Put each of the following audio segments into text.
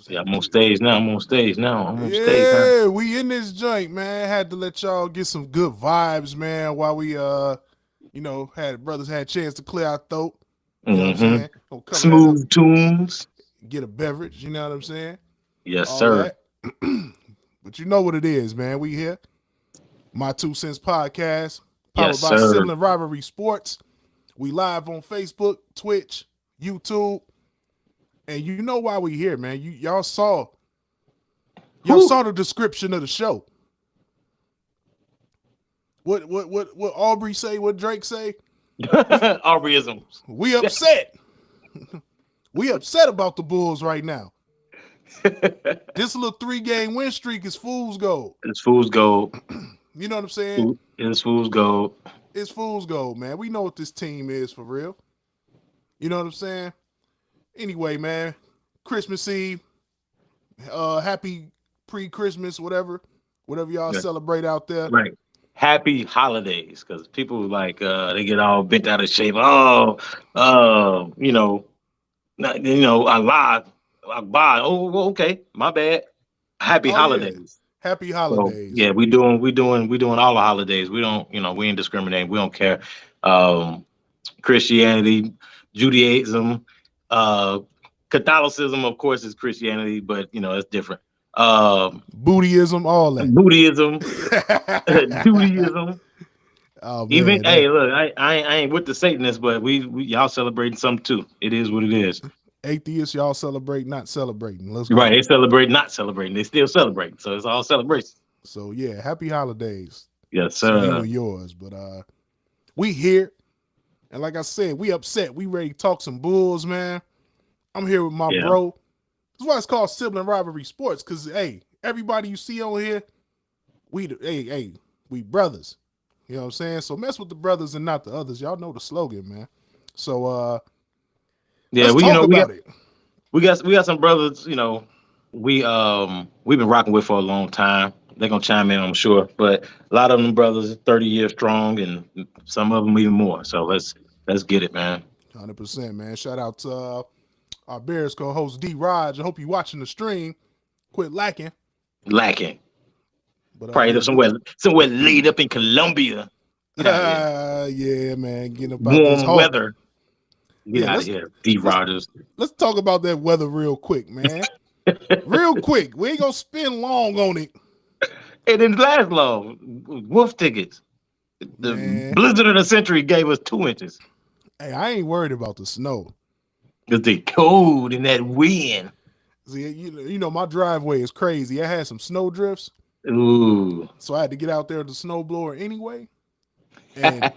Yeah, I'm on stage now. I'm on stage now. I'm on stage now. Yeah, we in this joint, man. Had to let y'all get some good vibes, man, while we had brothers had a chance to clear our throat. You know what I'm Mm-hmm. saying? Gonna cover that up, Smooth tunes. get a beverage, you know what I'm saying? Yes, All sir. that. But you know what it is, man. We here. My 2 Cents Podcast, Yes, powered by sir. Sibling Rivalry Sports. We live on Facebook, Twitch, YouTube. And you know why we here, man. Y'all saw Whew. the description of the show. What Aubrey say, what Drake say? Aubreyisms. We upset. We upset about the Bulls right now. This little 3-game win streak is fool's gold. It's fool's gold. You know what I'm saying? It's fool's gold. It's fool's gold, man. We know what this team is for real. You know what I'm saying? Anyway, man, Christmas Eve, happy pre-Christmas, whatever y'all celebrate out there. Right. Happy holidays, because people like they get all bent out of shape. Oh, I lied. I lied. Oh, okay, my bad. Happy holidays. Yeah. Happy So, holidays. yeah, we doing all the holidays. We don't, we ain't discriminating. We don't care. Christianity, Judaism, Catholicism, of course, is Christianity, but it's different. Buddhism, all that. Buddhism, Judaism. Oh, man, Even hey, look, I ain't with the Satanists, but we y'all celebrating something too. It is what it is. Atheists, y'all celebrate, not celebrating. Let's go. Right, they celebrate, not celebrating. They still celebrate, so it's all celebration. So yeah, happy holidays. Yes, to you sir. and yours. But we here, and like I said, we upset. We ready to talk some Bulls, man. I'm here with my bro. That's why it's called Sibling Rivalry Sports, because hey, everybody you see on here, we brothers. You know what I'm saying? So mess with the brothers and not the others. Y'all know the slogan, man. So let's talk about it. We got some brothers, we've been rocking with for a long time. They're gonna chime in, I'm sure. But a lot of them brothers are 30 years strong, and some of them even more. So let's get it, man. 100%, man. Shout out to our Bears co-host D Raj. I hope you watching the stream. Quit lacking. But probably somewhere laid up in Colombia. Yeah, man. Getting about warm this weather. Get out of here, D Rogers. Let's talk about that weather real quick, man. Real quick. We ain't gonna spend long on it. It didn't last long. Wolf tickets. The blizzard of the century gave us 2 inches. Hey, I ain't worried about the snow. Because they cold in that wind. See, you know, my driveway is crazy. I had some snow drifts. Ooh. So I had to get out there with the snowblower anyway. And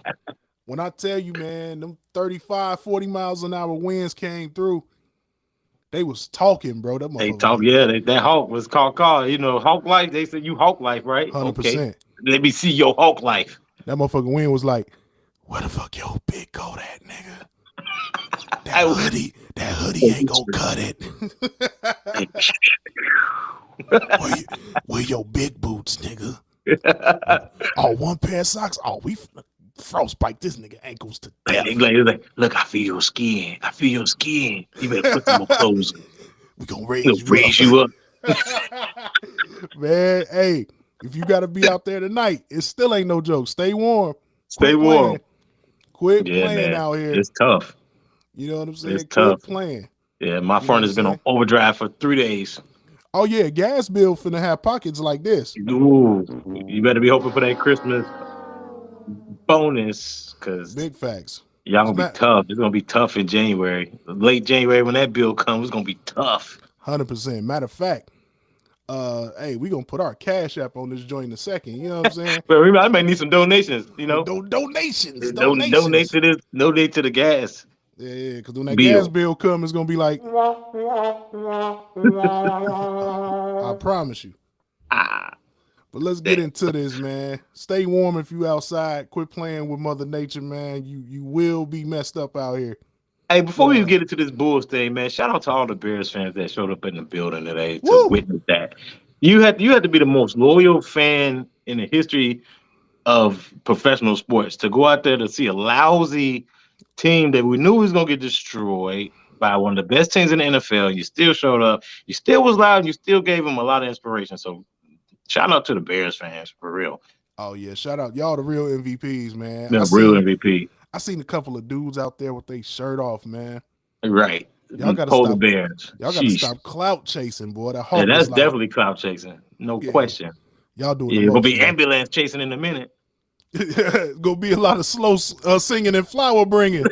when I tell you, man, them 35, 40 miles an hour winds came through, they was talking, bro. They talk, that hawk was called. Hawk life. They said you hawk life, right? 100%. Okay. Let me see your hawk life. That motherfucking wind was like, where the fuck your big coat at, nigga? That hoodie ain't gonna cut it. Where your big boots, nigga? Oh, one pair of socks. Oh, we frostbite this nigga ankles to death. Like, look, I feel your skin. You better put some more clothes on. We gonna raise you up. Man, hey, if you gotta be out there tonight, it still ain't no joke. Stay warm. Quit playing out here. It's tough. You know what I'm saying? It's tough. Playing. Yeah, my furnace been on overdrive for 3 days. Oh yeah, gas bill finna have pockets like this. Ooh, you better be hoping for that Christmas bonus, cause big facts. Y'all gonna be tough. It's gonna be tough in January, late January when that bill comes. It's gonna be tough. 100%. Matter of fact, hey, we gonna put our Cash App on this joint in a second. You know what I'm saying? But I may need some donations. Donations. Donate to this. Donate to the gas. Yeah, because when that gas bill comes, it's gonna be like, I promise you. But let's get into this, man. Stay warm if you outside. Quit playing with Mother Nature, man. You will be messed up out here. Hey, before we get into this Bulls thing, man, shout out to all the Bears fans that showed up in the building today to witness that. You had to be the most loyal fan in the history of professional sports to go out there to see a lousy team that we knew was gonna get destroyed by one of the best teams in the NFL. You still showed up. You still was loud. And you still gave them a lot of inspiration. So shout out to the Bears fans for real. Oh yeah, shout out y'all, the real MVPs, man. The real MVP. I seen a couple of dudes out there with their shirt off, man. Right. Y'all gotta Polar stop. Bears. Y'all gotta stop clout chasing, boy. That Yeah, Hawk that's was like, definitely clout chasing. No question. Y'all doing Yeah, the it's gonna most, be man. ambulance chasing in a minute. Gonna be a lot of slow singing and flower bringing.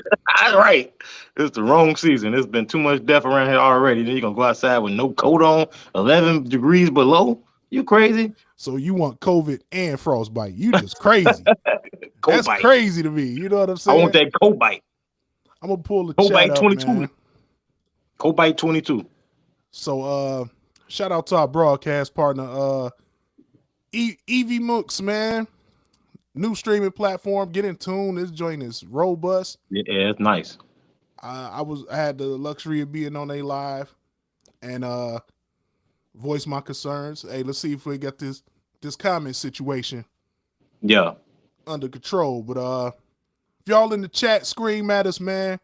All right. It's the wrong season. There's been too much death around here already. Then you're gonna go outside with no coat on, 11 degrees below. You crazy? So you want COVID and frostbite. You just crazy. That's bite. crazy to me. You know what I'm saying? I want that coat bite. I'm gonna pull the Coat chat bite up, 22. man. Coat bite 22. So shout out to our broadcast partner, Evie Mooks, man. New streaming platform. Get in tune. This joint is robust. Yeah, it's nice. I had the luxury of being on a live and voice my concerns. Hey, let's see if we get this comment situation under control. But if y'all in the chat, scream at us, man.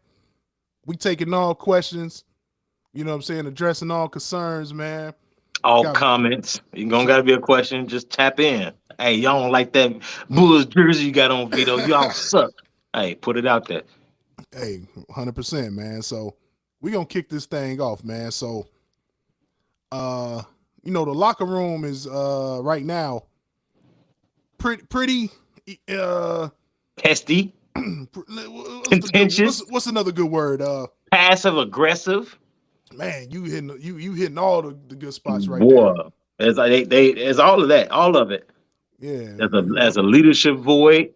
We taking all questions. You know what I'm saying? Addressing all concerns, man. All comments. You gotta be a question. Just tap in. Hey, y'all don't like that Bulls jersey you got on, Vito. Y'all suck. Hey, put it out there. Hey, 100%, man. So we gonna kick this thing off, man. So you know, the locker room is right now pretty testy. Contentious. What's another good word? Passive aggressive. Man, you hitting all the good spots right there. It's like it's all of that, all of it. Yeah. As a leadership void.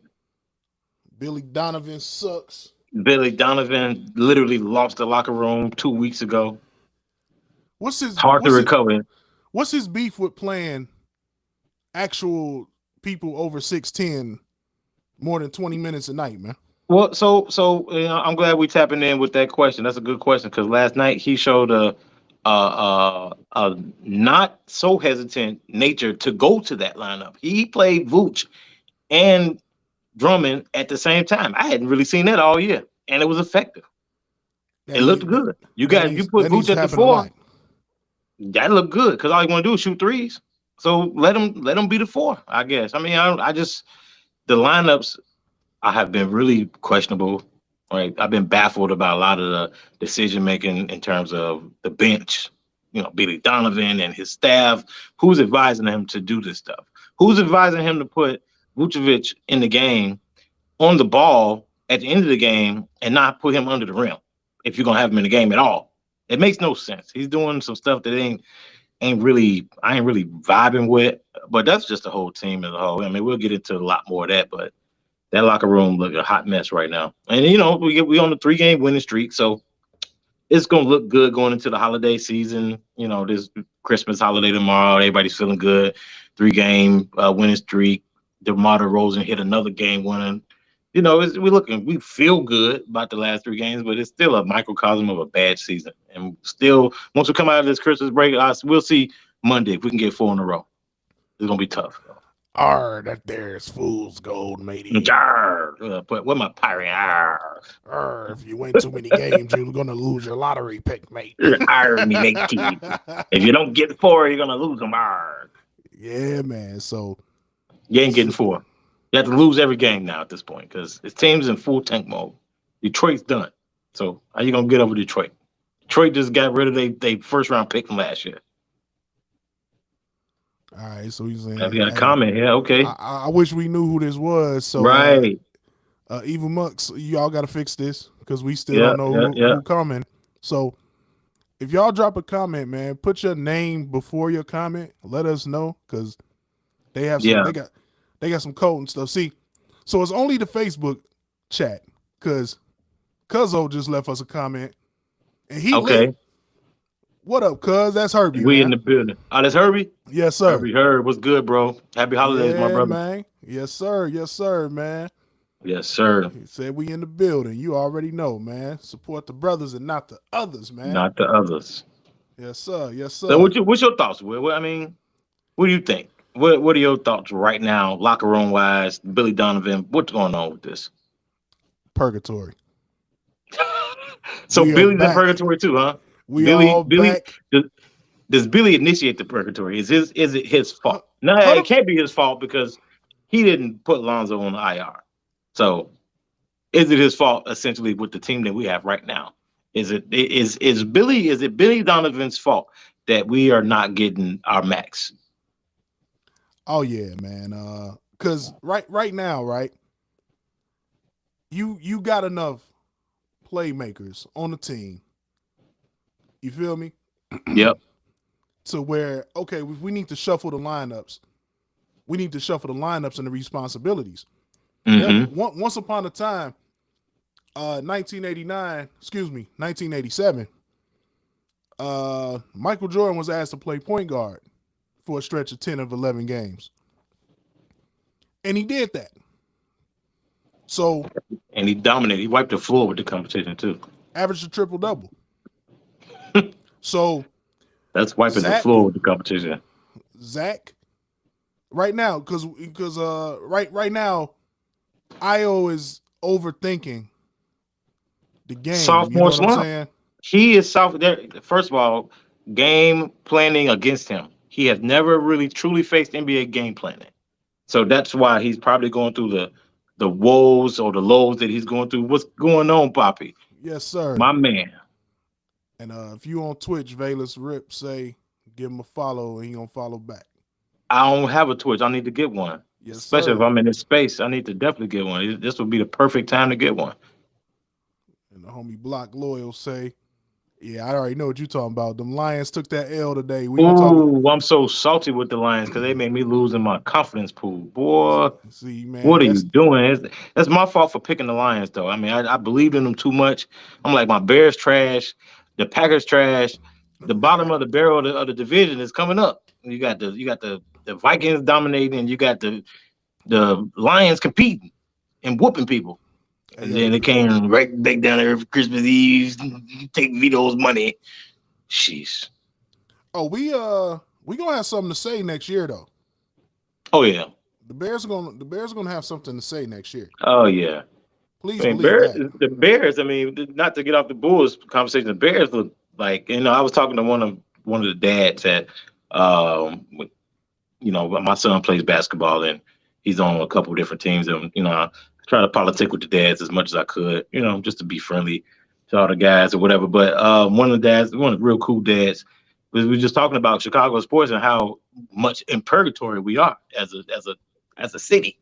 Billy Donovan sucks. Billy Donovan literally lost the locker room 2 weeks ago. Hard to recover. What's his beef with playing actual people over 6'10" more than 20 minutes a night, man? Well, so you know, I'm glad we tapping in with that question. That's a good question because last night he showed a not so hesitant nature to go to that lineup. He played Vooch and Drummond at the same time. I hadn't really seen that all year, and it was effective. It looked good. You put Vooch at the 4. That looked good because all you want to do is shoot threes. So let him be the 4, I guess. I mean, I just the lineups I have been really questionable. Right, I've been baffled about a lot of the decision making in terms of the bench. You know, Billy Donovan and his staff. Who's advising him to do this stuff? Who's advising him to put Vucevic in the game on the ball at the end of the game and not put him under the rim if you're gonna have him in the game at all? It makes no sense. He's doing some stuff that I ain't really vibing with. But that's just the whole team as a whole. I mean, we'll get into a lot more of that, but that locker room look a hot mess right now. And you know, we on the 3-game winning streak, so it's gonna look good going into the holiday season. You know, this Christmas holiday tomorrow, everybody's feeling good. 3-game winning streak. DeMar DeRozan hit another game winning. You know, we feel good about the last 3 games, but it's still a microcosm of a bad season. And still, once we come out of this Christmas break, we'll see Monday if we can get 4 in a row. It's gonna be tough. That there's fool's gold, matey. But with my pirate. If you win too many games, you're gonna lose your lottery pick, mate. Me, matey. If you don't get 4, you're gonna lose them. Yeah, man. So you ain't getting 4. You have to lose every game now at this point because his team's in full tank mode. Detroit's done. So how you gonna get over Detroit? Detroit just got rid of their first round pick from last year. All right, so he's saying. We got a comment here. Okay. I wish we knew who this was. So right. Evil Mux, y'all got to fix this because we still don't know who coming. So if y'all drop a comment, man, put your name before your comment. Let us know because they have some, they got some code and stuff. See, so it's only the Facebook chat because Cuzzo just left us a comment and he lit. What up, cuz? That's Herbie. We in the building. Oh, that's Herbie? Yes, sir. Herbie, what's good, bro? Happy holidays, my brother. Man. Yes, sir. Yes, sir, man. Yes, sir. He said we in the building. You already know, man. Support the brothers and not the others, man. Not the others. Yes, sir. Yes, sir. So what's your thoughts, Will? I mean, what do you think? What are your thoughts right now, locker room wise? Billy Donovan, what's going on with this? Purgatory. So We are Billy's in back. purgatory too, huh? We are all Billy, back. does Billy initiate the purgatory? Is it his fault? No, it 100. can't be his fault because he didn't put Lonzo on the IR. So is it his fault essentially with the team that we have right now? Is it Billy Donovan's fault that we are not getting our max? Oh yeah, man. Cause right now, right, you got enough playmakers on the team. You feel me? Yep. To where, okay, we need to shuffle the lineups. We need to shuffle the lineups and the responsibilities. Mm-hmm. Once upon a time, 1989, excuse me, 1987, Michael Jordan was asked to play point guard for a stretch of 10 of 11 games. And he did that. So, And he dominated. He wiped the floor with the competition too. averaged a triple double. So, That's wiping the floor with the competition. Zach, right now, because right now, Io is overthinking the game. You Sophomore know what I'm slump. saying? He is there. First of all, game planning against him. He has never really truly faced NBA game planning. So that's why he's probably going through the woes or the lows that he's going through. What's going on, Poppy? Yes, sir. My man. And if you on Twitch, Valis Rip, say give him a follow and he gonna follow back. I don't have a Twitch. I need to get one. Yes, Especially sir. if I'm in this space. I need to definitely get one. This would be the perfect time to get one. And the homie Block Loyal say, yeah, I already know what you're talking about. Them Lions took that L today. We gonna talk. I'm so salty with the Lions because they made me lose in my confidence pool. Boy, see, man, what are you doing? That's my fault for picking the Lions, though. I mean, I believed in them too much. I'm like, my Bears trash, the Packers trash. The bottom of the barrel of the division is coming up. You got the Vikings dominating, and you got the Lions competing and whooping people. And then it came right back down there for Christmas Eve, take Vito's money. Jeez. Oh, we gonna have something to say next year though. Oh yeah. The Bears are gonna have something to say next year. Oh yeah. Please I mean, believe that. The Bears. I mean, not to get off the Bulls conversation. The Bears look like, I was talking to one of the dads at, my son plays basketball and he's on a couple of different teams, and I try to politic with the dads as much as I could, just to be friendly to all the guys or whatever. But one of the real cool dads, we were just talking about Chicago sports and how much in purgatory we are as a city.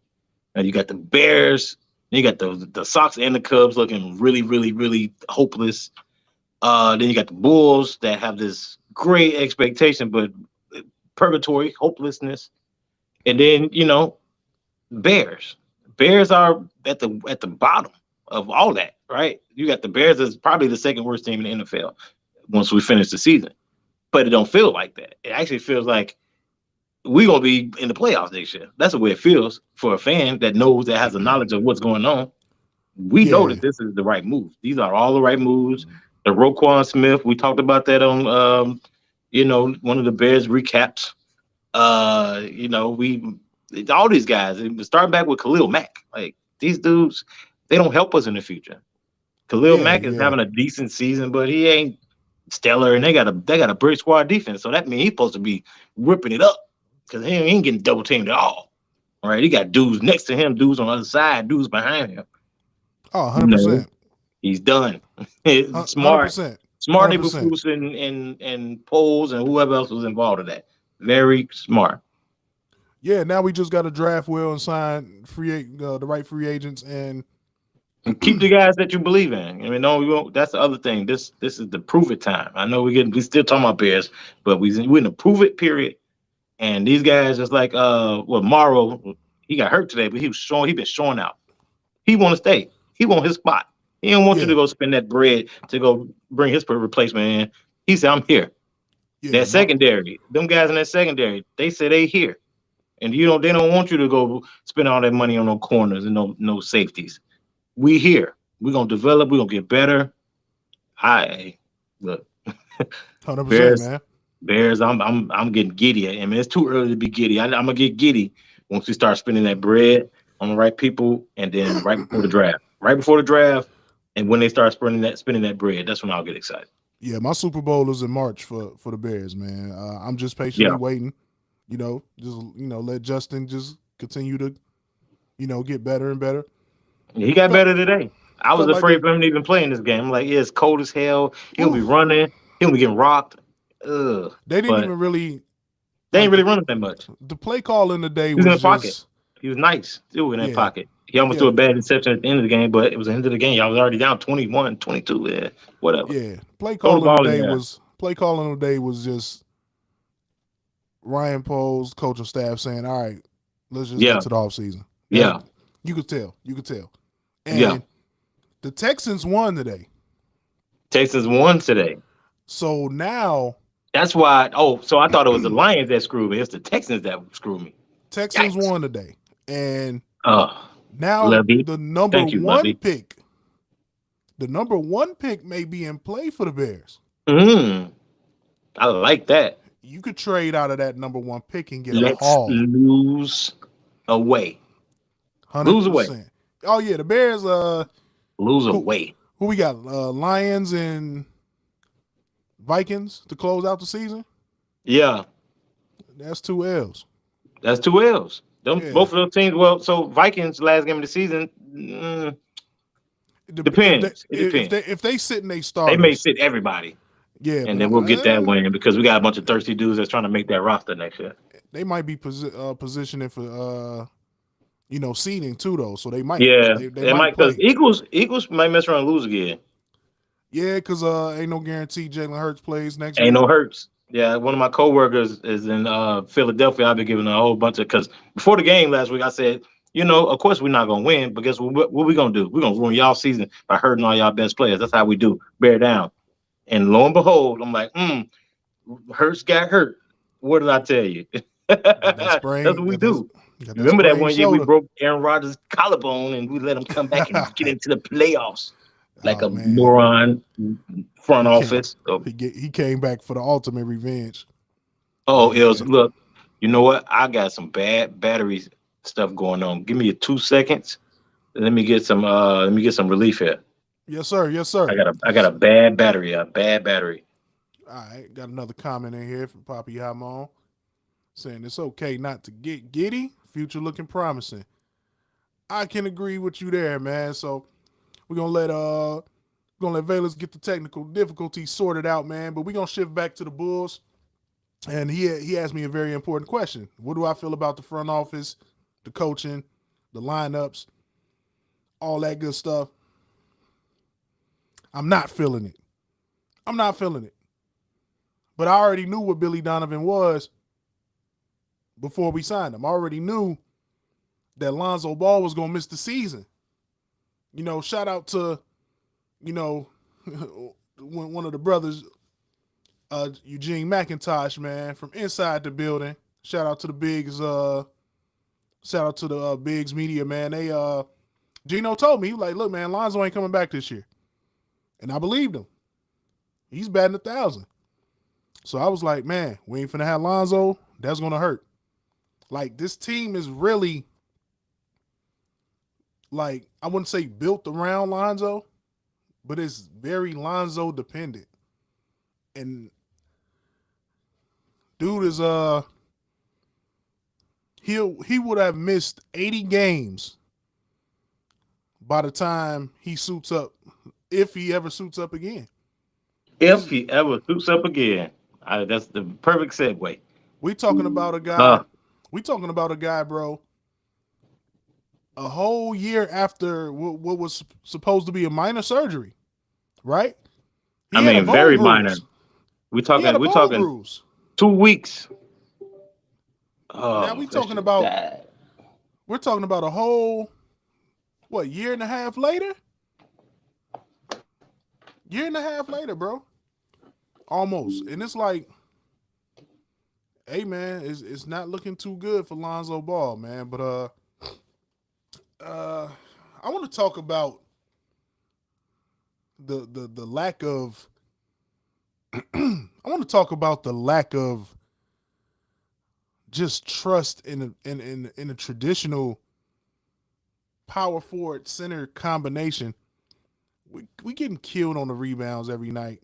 And you got the Bears, then you got the Sox and the Cubs looking really, really, really hopeless. Then you got the Bulls that have this great expectation, but purgatory, hopelessness. And then, Bears. Bears are at the bottom of all that, right? You got the Bears as probably the second worst team in the NFL once we finish the season. But it don't feel like that. It actually feels like we're gonna be in the playoffs next year. That's the way it feels for a fan that has a knowledge of what's going on. We know that this is the right move. These are all the right moves. The Roquan Smith, we talked about that on one of the Bears recaps. All these guys, starting back with Khalil Mack. Like, these dudes, they don't help us in the future. Khalil Mack is having a decent season, but he ain't stellar, and they got a great squad defense. So that means he's supposed to be ripping it up because he ain't getting double teamed at all. All right, he got dudes next to him, dudes on the other side, dudes behind him. Oh, 100%. He's done. Smart. 100%. Smart and Poles and whoever else was involved in that. Very smart. Yeah, now we just got to draft well and sign the right free agents and keep the guys that you believe in. I mean, no, we won't. That's the other thing. This is the prove it time. I know we still talking about Bears, but we're in the prove it period. And these guys, just like Morrow, he got hurt today, but he been showing out. He want to stay. He want his spot. He don't want you to go spend that bread to go bring his replacement in. He said, I'm here. That secondary, them guys in that secondary, they say they here. And they don't want you to go spend all that money on no corners and no safeties. We here. We're gonna develop, we're gonna get better. Look. 100%, man. Bears, I'm getting giddy. I mean, it's too early to be giddy. I'm gonna get giddy once we start spending that bread on the right people, and then right before the draft. Right before the draft, And when they start spending that bread, that's when I'll get excited. Yeah, my Super Bowl is in March for the Bears, man. I'm just patiently Yeah, waiting. Let Justin just continue to get better and better. he got Felt better today. I was felt like afraid the for him to even play in this game. I'm like, yeah, it's cold as hell. He'll be whew, running. He'll be getting rocked. Ugh. they didn't But even really they ain't like really running that much. the play call in the day He was in was the pocket. just He was nice. Still in that yeah pocket. He almost threw yeah a bad interception at the end of the game, but it was the end of the game. Y'all was already down 21, 22. Yeah, whatever. yeah. Throw the ball in there. Play call in the day was just Ryan Poles, coaching staff saying, "All right, let's just get Yeah, to the offseason." That yeah, you could tell, yeah. and the Texans won today. Texans won today. So now That's why. Oh, so I thought it was the Lions that screwed me. It's the Texans that screwed me. Texans Yikes. won today, and Oh, now Levy. Thank you, Levy. the number one pick may be in play for the Bears. I like that. You could trade out of that number one pick and get a Let's haul. lose away. 100%. Oh yeah, the Bears. Lose Who, away. who we got? Lions and Vikings to close out the season. Yeah, That's 2 L's. that's 2 L's. Yeah. Both of those teams. Well, so Vikings last game of the season. Depends. It depends. If they sit in they They starters, may sit everybody. yeah, And but then we'll get that win because we got a bunch of thirsty dudes that's trying to make that roster next year. they might be positioning for seeding too though. So they might. Yeah, they might play. Because Eagles might mess around and lose again. Yeah, because ain't no guarantee Jalen Hurts plays next Ain't week. no Hurts. Yeah, one of my coworkers is in Philadelphia. I've been giving a whole bunch of because before the game last week, I said, of course we're not gonna win, but guess what we gonna do? We're gonna ruin y'all season by hurting all y'all best players. That's how we do. Bear down. And lo and behold, I'm like, Hurts got hurt. What did I tell you? That's what we do. Remember that one year we broke Aaron Rodgers' collarbone and we let him come back and get into the playoffs like a moron front office. He came back for the ultimate revenge. Oh, it was look. You know what? I got some bad battery stuff going on. Give me 2 seconds. Let me get some relief here. Yes, sir. Yes, sir. I got a bad battery. A bad battery. All right. Got another comment in here from Poppy Hamon saying it's okay not to get giddy. Future looking promising. I can agree with you there, man. So we're gonna let Valis get the technical difficulties sorted out, man. But we're gonna shift back to the Bulls. And he asked me a very important question. What do I feel about the front office, the coaching, the lineups, all that good stuff? I'm not feeling it. But I already knew what Billy Donovan was before we signed him. I already knew that Lonzo Ball was going to miss the season. Shout out to, one of the brothers, Eugene McIntosh, man, from inside the building. Shout out to the Bigs. Shout out to the Bigs Media, man. Gino told me, he was like, look, man, Lonzo ain't coming back this year. And I believed him. He's batting 1,000. So I was like, man, we ain't finna have Lonzo. That's going to hurt. Like, this team is really, like, I wouldn't say built around Lonzo, but it's very Lonzo dependent. And dude is he would have missed 80 games by the time he suits up, if he ever suits up again. If he ever suits up again. That's the perfect segue. We talking about a guy, bro. A whole year after what was supposed to be a minor surgery, right? Very minor. We're talking bruise. 2 weeks. Now we're talking about a whole year and a half later? Year and a half later, bro. Almost. And it's like, hey man, it's not looking too good for Lonzo Ball, man. But I want to talk about the lack of I want to talk about the lack of just trust in a traditional power forward center combination we getting killed on the rebounds every night.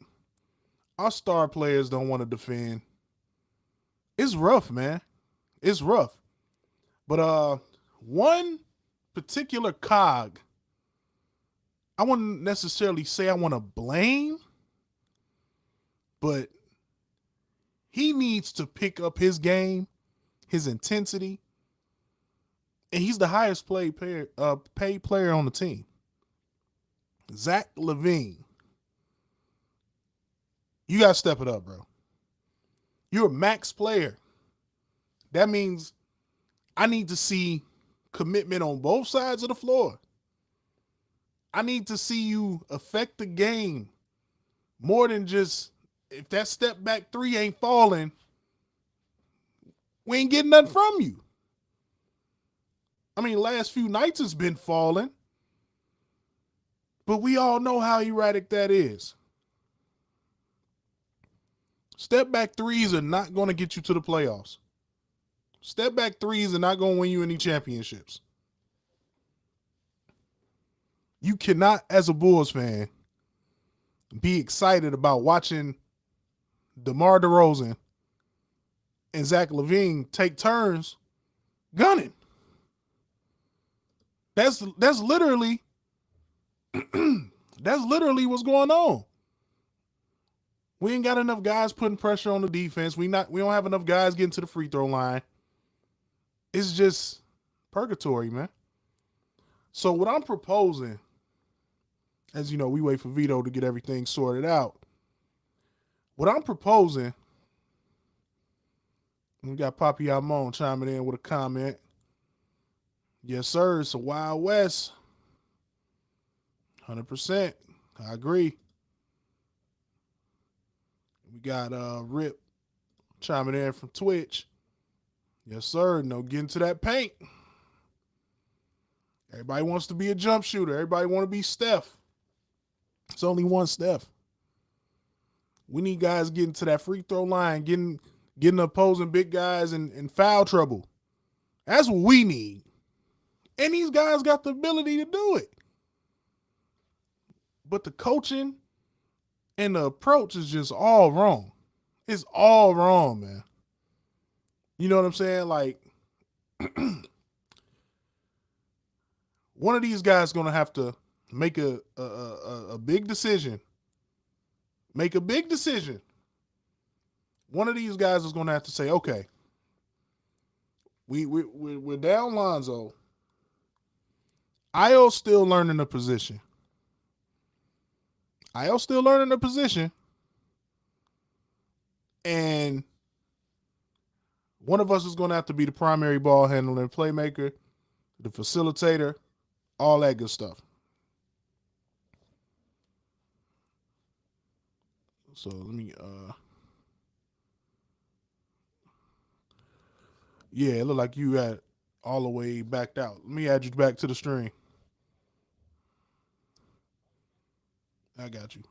Our star players don't want to defend. It's rough, man. It's rough. But one particular cog, I wouldn't necessarily say I want to blame, but he needs to pick up his game, his intensity, and he's the highest paid player on the team. Zach LaVine. You got to step it up, bro. You're a max player. That means I need to see commitment on both sides of the floor. I need to see you affect the game more than just, if that step back three ain't falling, we ain't getting nothing from you. I mean, last few nights it's been falling, but we all know how erratic that is. Step back threes are not going to get you to the playoffs. Step back threes are not going to win you any championships. You cannot, as a Bulls fan, be excited about watching DeMar DeRozan and Zach LaVine take turns gunning. That's literally what's going on. We ain't got enough guys putting pressure on the defense. We don't have enough guys getting to the free throw line. It's just purgatory, man. So what I'm proposing, as you know, we wait for Vito to get everything sorted out. What I'm proposing, we got Papi Amon chiming in with a comment. Yes, sir. It's a Wild West. 100%. I agree. We got Rip chiming in from Twitch. Yes, sir. No getting to that paint. Everybody wants to be a jump shooter. Everybody want to be Steph. It's only one Steph. We need guys getting to that free throw line, getting opposing big guys in foul trouble. That's what we need. And these guys got the ability to do it. But the coaching and the approach is just all wrong. It's all wrong, man. You know what I'm saying? Like, one of these guys is going to have to make a big decision. Make a big decision. One of these guys is going to have to say, okay, we're down Lonzo. Io's still learning the position. And one of us is going to have to be the primary ball handler and playmaker, the facilitator, all that good stuff. So let me, yeah, it looked like you had all the way backed out. Let me add you back to the stream. I got you.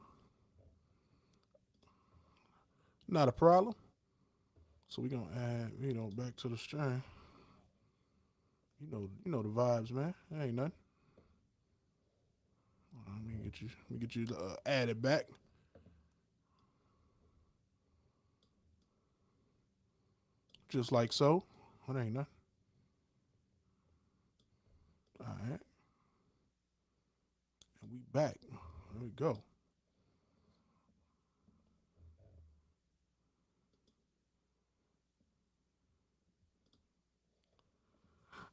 Not a problem. So we're going to add, back to the stream. You know the vibes, man. That ain't nothing. Let me get you added back. Just like so. That ain't nothing. All right. And we back. There we go.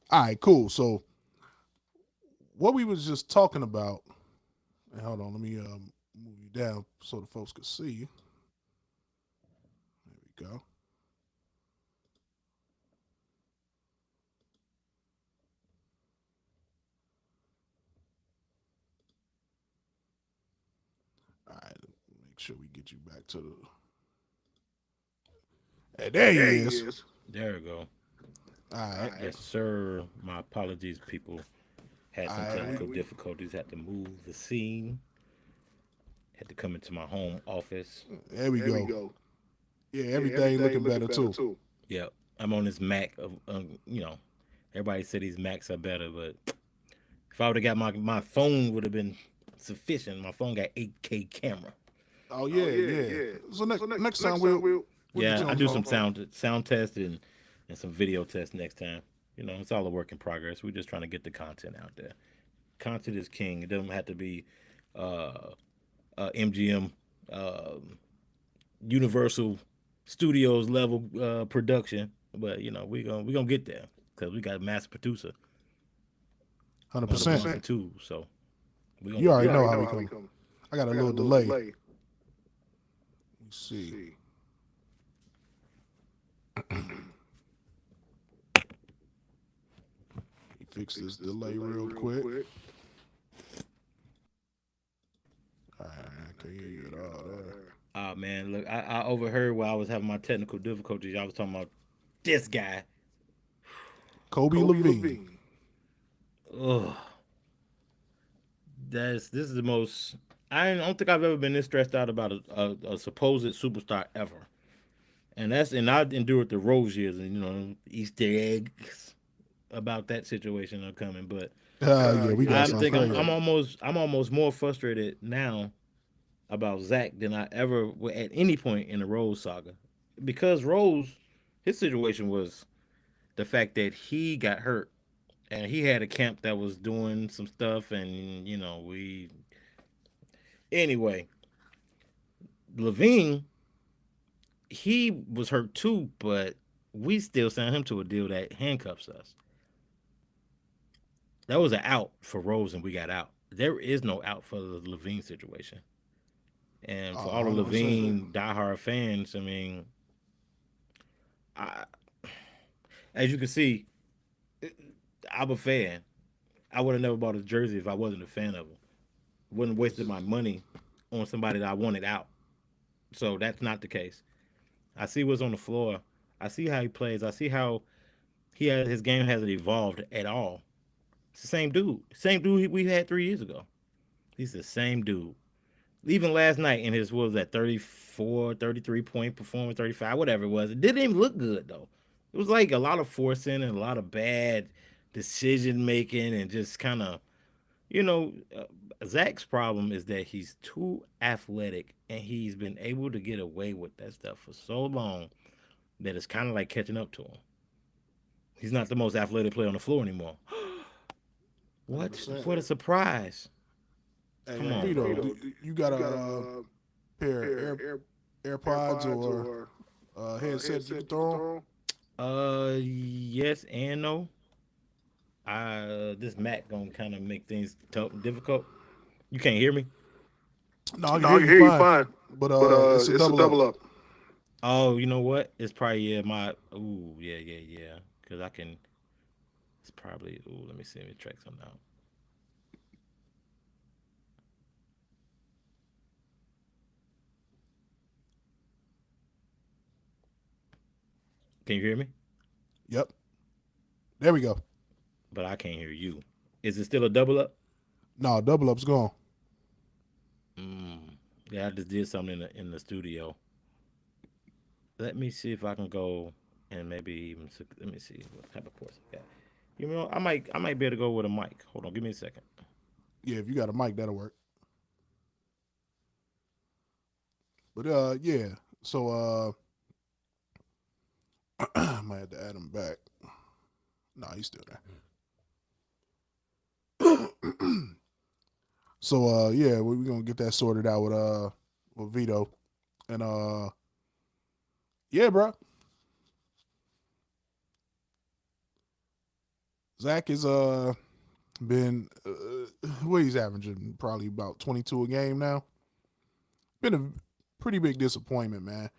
All right, cool. So what we was just talking about, and hold on, let me move you down so the folks could see you. There we go. All right, make sure we get you back to the. Hey, there he is. There we go. All right. Yes, sir. My apologies, people. Had some technical difficulties. Had to move the scene. Had to come into my home office. There we go. Yeah, everything looking better too. Yeah, I'm on this Mac. Everybody said these Macs are better, but if I would have got my phone would have been sufficient. My phone got 8K camera. Oh yeah. So next time we'll get Yeah, you I on do the some phone. sound test and some video tests next time. It's all a work in progress. We're just trying to get the content out there. Content is king. It doesn't have to be uh, MGM, Universal Studios level production, but we gonna get there because we got a master producer on the 100%. ones and twos. So we gonna You get already there. know how we come. I got a little delay. Let's see. Fix this delay real quick. All right, I can hear you at all there. Oh man, look, I overheard while I was having my technical difficulties. Y'all was talking about this guy. Kobe Levine. Ugh. This is the most. I don't think I've ever been this stressed out about a supposed superstar ever. And I endured the Rose years and Easter eggs about that situation are coming. But Yeah, we got I something think crazy. I'm almost more frustrated now about Zach than I ever at any point in the Rose saga, because Rose, his situation was the fact that he got hurt and he had a camp that was doing some stuff, and we anyway. Levine, he was hurt too, but we still signed him to a deal that handcuffs us. That was an out for Rose, and we got out. There is no out for the Levine situation. And for all the 100%. Levine diehard fans, I mean, I, as you can see, I'm a fan. I would have never bought a jersey if I wasn't a fan of him. Wouldn't have wasted my money on somebody that I wanted out. So that's not the case. I see what's on the floor. I see how he plays. I see how his game hasn't evolved at all. It's the same dude we had 3 years ago. He's the same dude. Even last night in his, what was that, 34, 33-point performance, 35, whatever it was, it didn't even look good though. It was like a lot of forcing and a lot of bad decision making and just kind of, you know, uh, Zach's problem is that he's too athletic and he's been able to get away with that stuff for so long that it's kind of like catching up to him. He's not the most athletic player on the floor anymore. What? 100%. What a surprise! Hey, Come on, Vito, bro. you got a pair of AirPods or headset you can throw on? Yes and no. This Mac gonna kind of make things difficult. You can't hear me. No, I can hear you fine, but it's a double up. Oh, you know what? It's probably my. Ooh, yeah. Because I can. It's probably. Ooh, let me see. Let me track something out. Can you hear me? Yep. There we go. But I can't hear you. Is it still a double up? No, double up's gone. Yeah, I just did something in the studio. Let me see if I can go and maybe even let me see what type of ports I got. I might be able to go with a mic. Hold on, give me a second. Yeah, if you got a mic, that'll work. But yeah. So I might have to add him back. No, he's still there. So yeah, we're gonna get that sorted out with Vito. And yeah, bro. Zach is been what he's averaging probably about 22 a game now. Been a pretty big disappointment, man.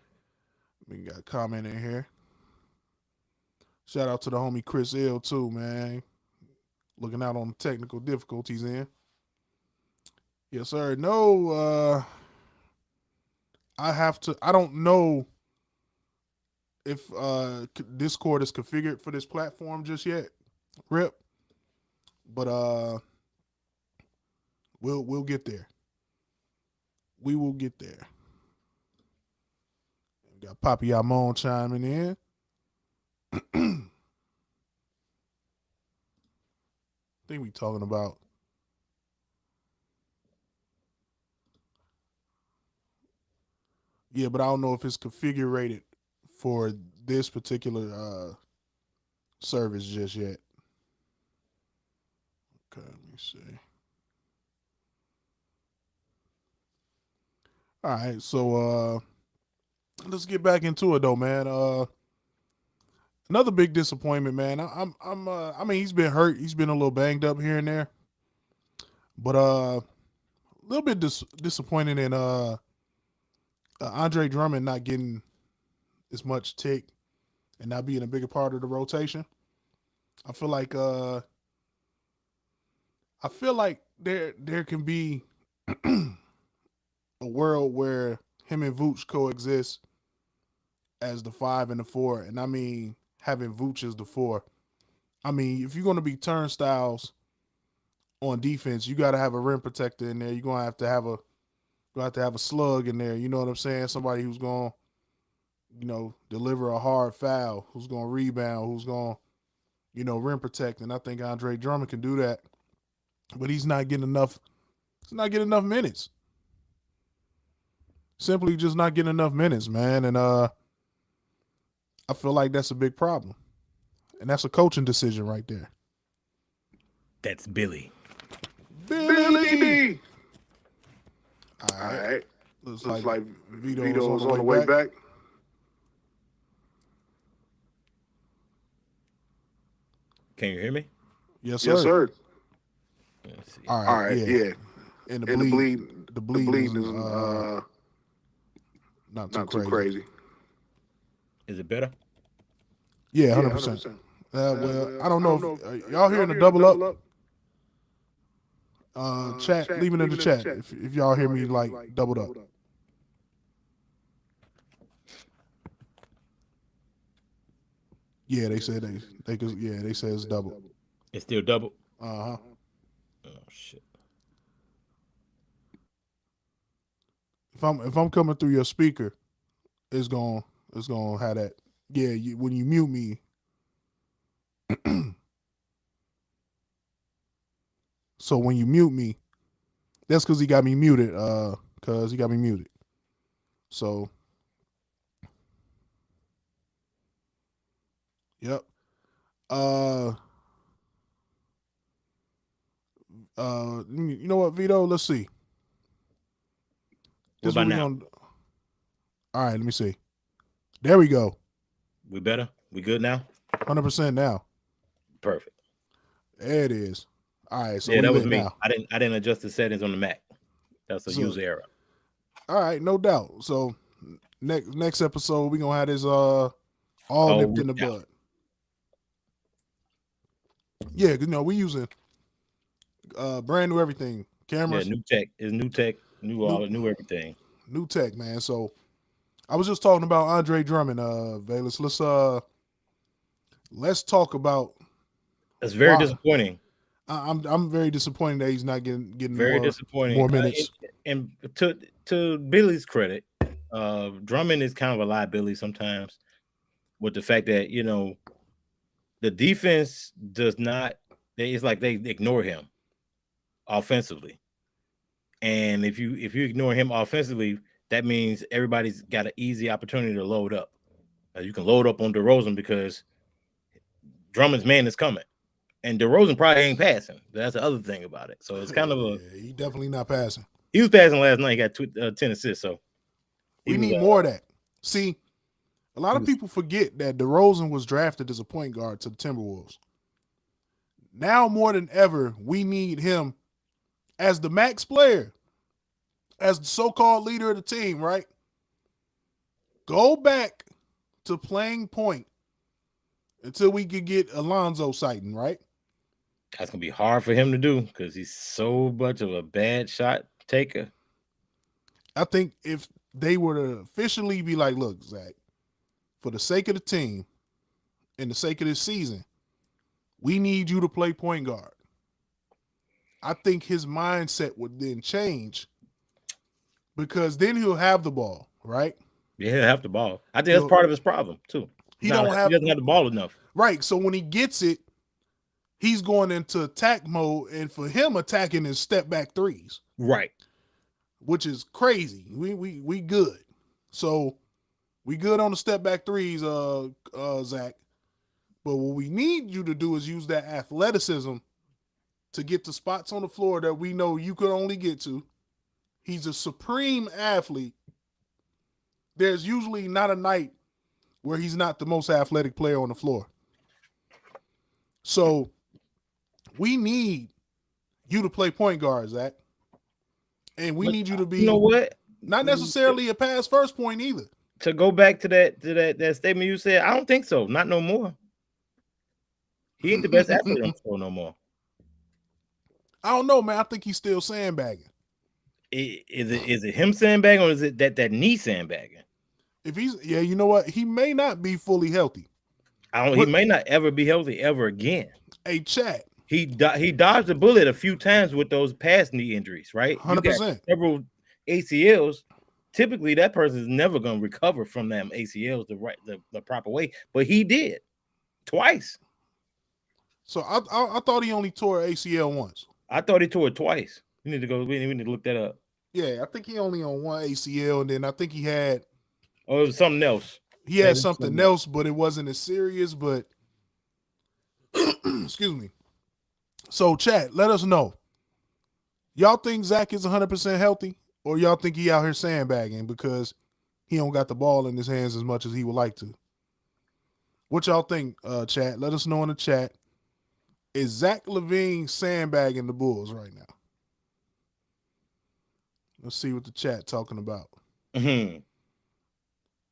We got a comment in here. Shout out to the homie Chris L too, man. Looking out on the technical difficulties in. Yes, sir. No, I don't know if Discord is configured for this platform just yet. Rip. But we'll get there. We will get there. We got Papi Amon chiming in. I think we talking about Yeah, but I don't know if it's configured for this particular service just yet. Okay, let me see. All right, so let's get back into it though, man. Another big disappointment, man. I mean, he's been hurt. He's been a little banged up here and there, but a little bit disappointed in Andre Drummond not getting as much tick and not being a bigger part of the rotation. I feel like there can be a world where him and Vooch coexist as the 5 and the 4, and I mean having Vooch as the 4. I mean, if you're going to be turnstiles on defense, you got to have a rim protector in there. You're going to have a slug in there. You know what I'm saying? Somebody who's going to, deliver a hard foul, who's going to rebound, who's going to, rim protect. And I think Andre Drummond can do that, but he's not getting enough. He's not getting enough minutes. Simply just not getting enough minutes, man. And I feel like that's a big problem. And that's a coaching decision right there. That's Billy. Billy! All right. Looks like Vito's on the way back. Can you hear me? Yes, sir. Yes, sir. Let's see. All All right, yeah. And The bleeding is not not too too crazy. crazy. Is it better? Yeah, 100%. Well, I don't know if y'all hearing the double up. Chat, leave it in the chat if y'all hear me like doubled up. Yeah, they said they said it's double. It's still double. Uh-huh. Oh shit. If I'm coming through your speaker, it's gonna have that. Yeah, when you mute me. So when you mute me, that's because he got me muted. So, yep. You know what, Vito? Let's see. What about now? All right, let me see. There we go. We better? We good now? 100% now. Perfect. There it is. All right, so yeah, that was me. now. I didn't adjust the settings on the Mac. That's a user error. All right, no doubt. So next episode we're gonna have this all nipped in the bud. Yeah, we using brand new everything. Cameras. Yeah, new tech. It's new tech, new everything. New tech, man. So I was just talking about Andre Drummond, Valis. Let's talk about. It's very disappointing. I'm very disappointed that he's not getting very disappointing more minutes. And to Billy's credit, Drummond is kind of a liability sometimes, with the fact that the defense does not. It's like they ignore him offensively, and if you ignore him offensively, that means everybody's got an easy opportunity to load up. You can load up on DeRozan because Drummond's man is coming. And DeRozan probably ain't passing. That's the other thing about it. So it's kind of he definitely not passing. He was passing last night. He got 10 assists. So we need more of that. See, a lot of people forget that DeRozan was drafted as a point guard to the Timberwolves. Now more than ever, we need him as the max player, as the so-called leader of the team, right? Go back to playing point until we could get Alonzo sighting, right? That's going to be hard for him to do because he's so much of a bad shot taker. I think if they were to officially be like, look, Zach, for the sake of the team and the sake of this season, we need you to play point guard. I think his mindset would then change because then he'll have the ball, right? Yeah, he'll have the ball. I think that's part of his problem, too. He doesn't have the ball enough. Right. So when he gets it, he's going into attack mode, and for him, attacking is step back threes. Right. Which is crazy. We good. So we good on the step back threes, Zach. But what we need you to do is use that athleticism to get to spots on the floor that we know you could only get to. He's a supreme athlete. There's usually not a night where he's not the most athletic player on the floor. So we need you to play point guard, Zach. And we need you to be, you know what? Not necessarily a pass first point either. To go back to that statement you said, I don't think so. Not no more. He ain't the best athlete on the floor no more. I don't know, man. I think he's still sandbagging. Is it him sandbagging, or is it that knee sandbagging? If he's, you know what? He may not be fully healthy. He may not ever be healthy ever again. Hey, chat. He dodged a bullet a few times with those past knee injuries, right? 100%. Several ACLs. Typically, that person is never going to recover from them ACLs the proper way, but he did twice. So I thought he only tore ACL once. I thought he tore it twice. We need to look that up. Yeah, I think he only on one ACL, and then I think he had. Oh, it was something else. He had something else, but it wasn't as serious. But excuse me. So, chat, let us know. Y'all think Zach is 100% healthy, or y'all think he out here sandbagging because he don't got the ball in his hands as much as he would like to? What y'all think, chat? Let us know in the chat. Is Zach LaVine sandbagging the Bulls right now? Let's see what the chat talking about. Mm-hmm.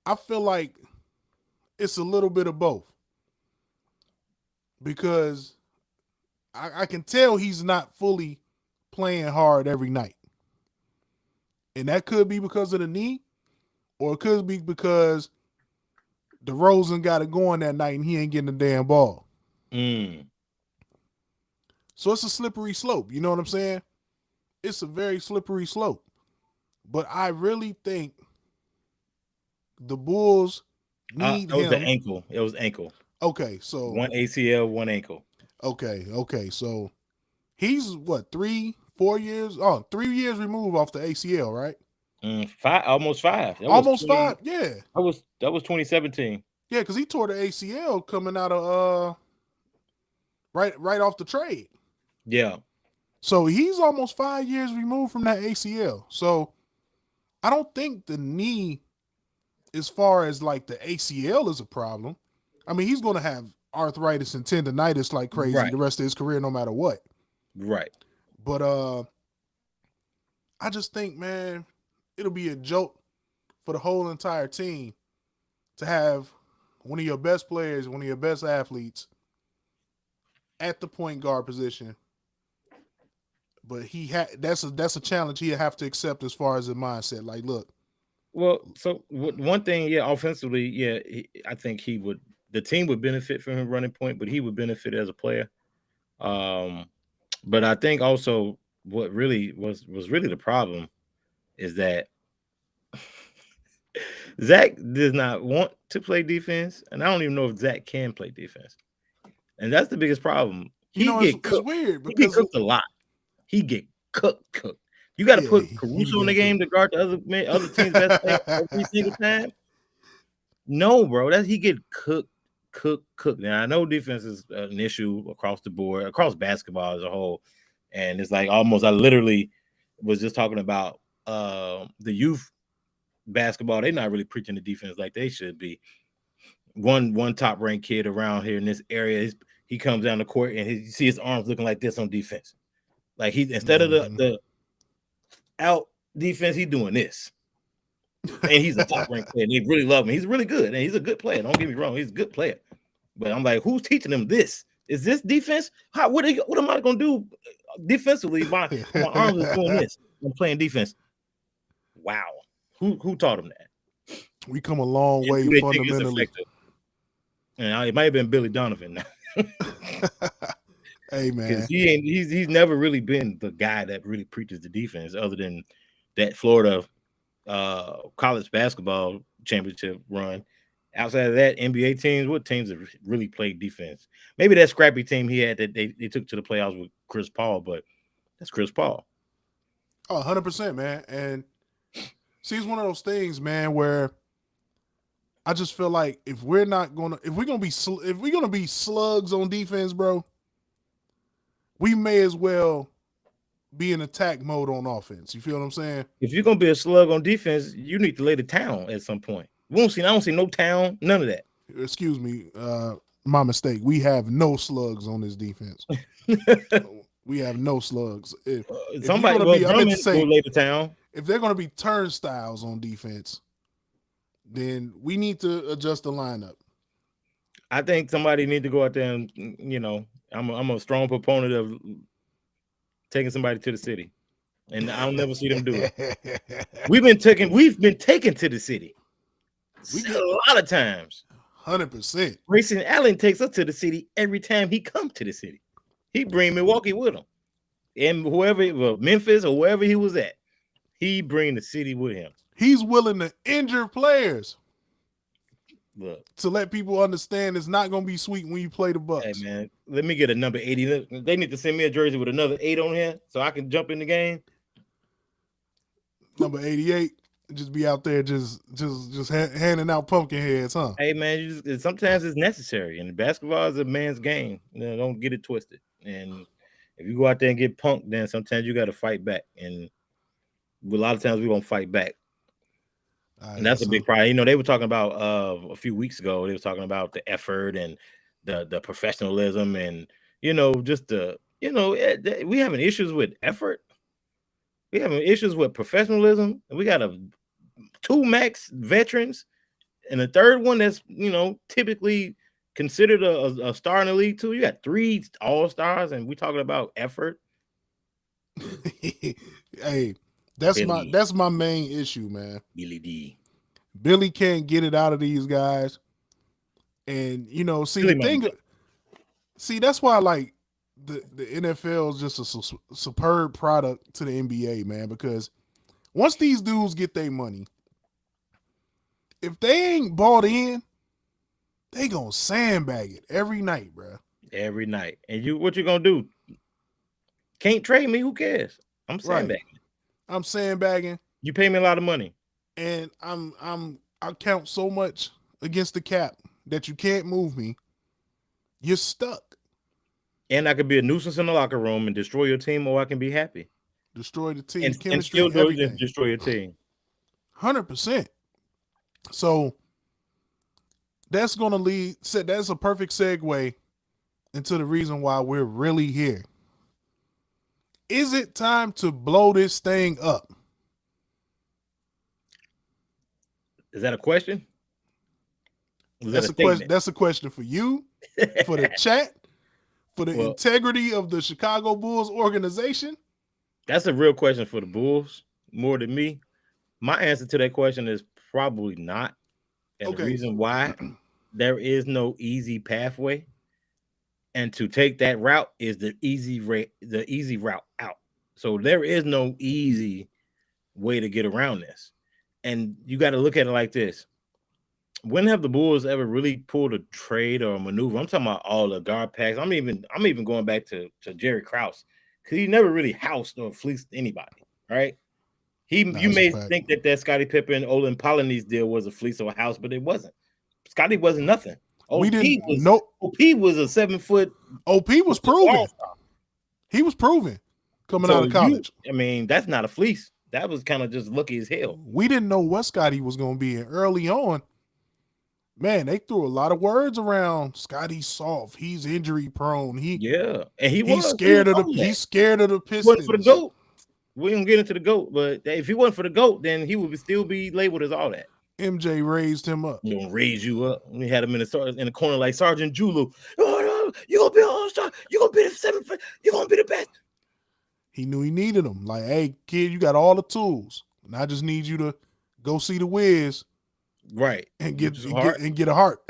I feel like it's a little bit of both, because I can tell he's not fully playing hard every night. And that could be because of the knee, or it could be because DeRozan got it going that night and he ain't getting the damn ball. So it's a slippery slope. You know what I'm saying? It's a very slippery slope. But I really think the Bulls need him. It was the ankle. It was ankle. Okay, so one ACL, one ankle. Okay. So he's what, 3-4 years? Oh, 3 years removed off the ACL, right? Almost 5. Almost 5. Yeah. That was 2017. Yeah, because he tore the ACL coming out of right off the trade. Yeah. So he's almost 5 years removed from that ACL. So I don't think the knee, as far as like the ACL, is a problem. I mean, he's going to have arthritis and tendonitis like crazy the rest of his career, no matter what. Right. But I just think, man, it'll be a joke for the whole entire team to have one of your best players, one of your best athletes at the point guard position. But that's a challenge he'll have to accept as far as the mindset. Like, look. Well, so one thing, offensively, I think the team would benefit from him running point, but he would benefit as a player. But I think also what really was really the problem is that Zach does not want to play defense, and I don't even know if Zach can play defense. And that's the biggest problem. It's weird because he get cooked a lot. He get cooked. You got to put Caruso in the game to guard the other team's best player every single time. No, bro, he get cooked. Now I know defense is an issue across the board, across basketball as a whole, and it's like almost. I literally was just talking about the youth basketball. They're not really preaching the defense like they should be. One top ranked kid around here in this area, he comes down the court and you see his arms looking like this on defense. Like instead of the out defense, he's doing this. And he's a top ranked player. And they really love him. He's really good. And he's a good player. Don't get me wrong. He's a good player. But I'm like, who's teaching him this? Is this defense? What am I gonna do defensively? My arms is doing this. I'm playing defense. Wow. Who taught him that? We come a long way fundamentally. And it might have been Billy Donovan now. Hey man, he's never really been the guy that really preaches the defense, other than that Florida college basketball championship run. Outside of that, NBA teams, what teams have really played defense? Maybe that scrappy team he had that they took to the playoffs with Chris Paul, but that's Chris Paul. Oh, 100%, man. And See, it's one of those things, man, where I just feel like if we're gonna be slugs on defense, bro, we may as well be in attack mode on offense. You feel what I'm saying? If you're gonna be a slug on defense, you need to lay the town at some point. I don't see no town, none of that. Excuse me, my mistake. We have no slugs on this defense. We have no slugs. Somebody will lay the town. If they're going to be turnstiles on defense, then we need to adjust the lineup. I think somebody need to go out there and, you know, I'm a strong proponent of taking somebody to the city, and I'll never see them do it. We've been taken to the city. A lot of times. 100%. Grayson Allen takes us to the city every time he comes to the city. He bring Milwaukee with him, and Memphis or wherever he was at, he bring the city with him. He's willing to injure players. Look, to let people understand it's not going to be sweet when you play the Bucks. Hey, man, let me get a number 80. They need to send me a jersey with another 8 on here so I can jump in the game. Number 88, just be out there just handing out pumpkin heads, huh? Hey, man, sometimes it's necessary. And basketball is a man's game. You know, don't get it twisted. And if you go out there and get punked, then sometimes you got to fight back. And a lot of times we're going to fight back. And that's a big problem. You know, they were talking about a few weeks ago, they were talking about the effort and the professionalism and, you know, just we having issues with effort. We having issues with professionalism. We got 2 max veterans and a third one that's, you know, typically considered a star in the league too. You got 3 all-stars and we talking about effort. Hey, that's my main issue, man. Billy D. Billy can't get it out of these guys. And, you know, that's why, like, the NFL is just a superb product to the NBA, man, because once these dudes get their money, if they ain't bought in, they gonna sandbag it every night, bro. Every night. And what you gonna do? Can't trade me, who cares? I'm sandbagging. Right. I'm sandbagging. You pay me a lot of money. And I count so much against the cap that you can't move me. You're stuck. And I could be a nuisance in the locker room and destroy your team, or I can be happy. Destroy the team. And still destroy your team. 100%. So that's gonna that's a perfect segue into the reason why we're really here. Is it time to blow this thing up? Is that a question? That's a question. That's a question for you, for the chat, for the integrity of the Chicago Bulls organization. That's a real question for the Bulls more than me. My answer to that question is probably not. And the reason why, there is no easy pathway. And to take that route is the easy route out. So there is no easy way to get around this. And you got to look at it like this. When have the Bulls ever really pulled a trade or a maneuver? I'm talking about all the guard packs. I'm even going back to Jerry Krause, because he never really housed or fleeced anybody, right? You may think that Scottie Pippen, Olin Polynice deal was a fleece or a house, but it wasn't. Scottie wasn't nothing. OP was a 7 foot. OP was proven. He was proven coming out of college. That's not a fleece. That was kind of just lucky as hell. We didn't know what Scottie was going to be. And early on, man, they threw a lot of words around. Scottie's soft. He's injury prone. He's scared of the Pistons. He wasn't for the GOAT. We don't get into the GOAT, but if he wasn't for the GOAT, then he would still be labeled as all that. MJ raised him up. He gonna raise you up. We had him in the corner like Sergeant Julu. Oh, no, you gonna be an all-star. You gonna be the 7 foot. You gonna be the best. He knew he needed him. Like, hey, kid, you got all the tools, and I just need you to go see the Wiz, right? And get a heart.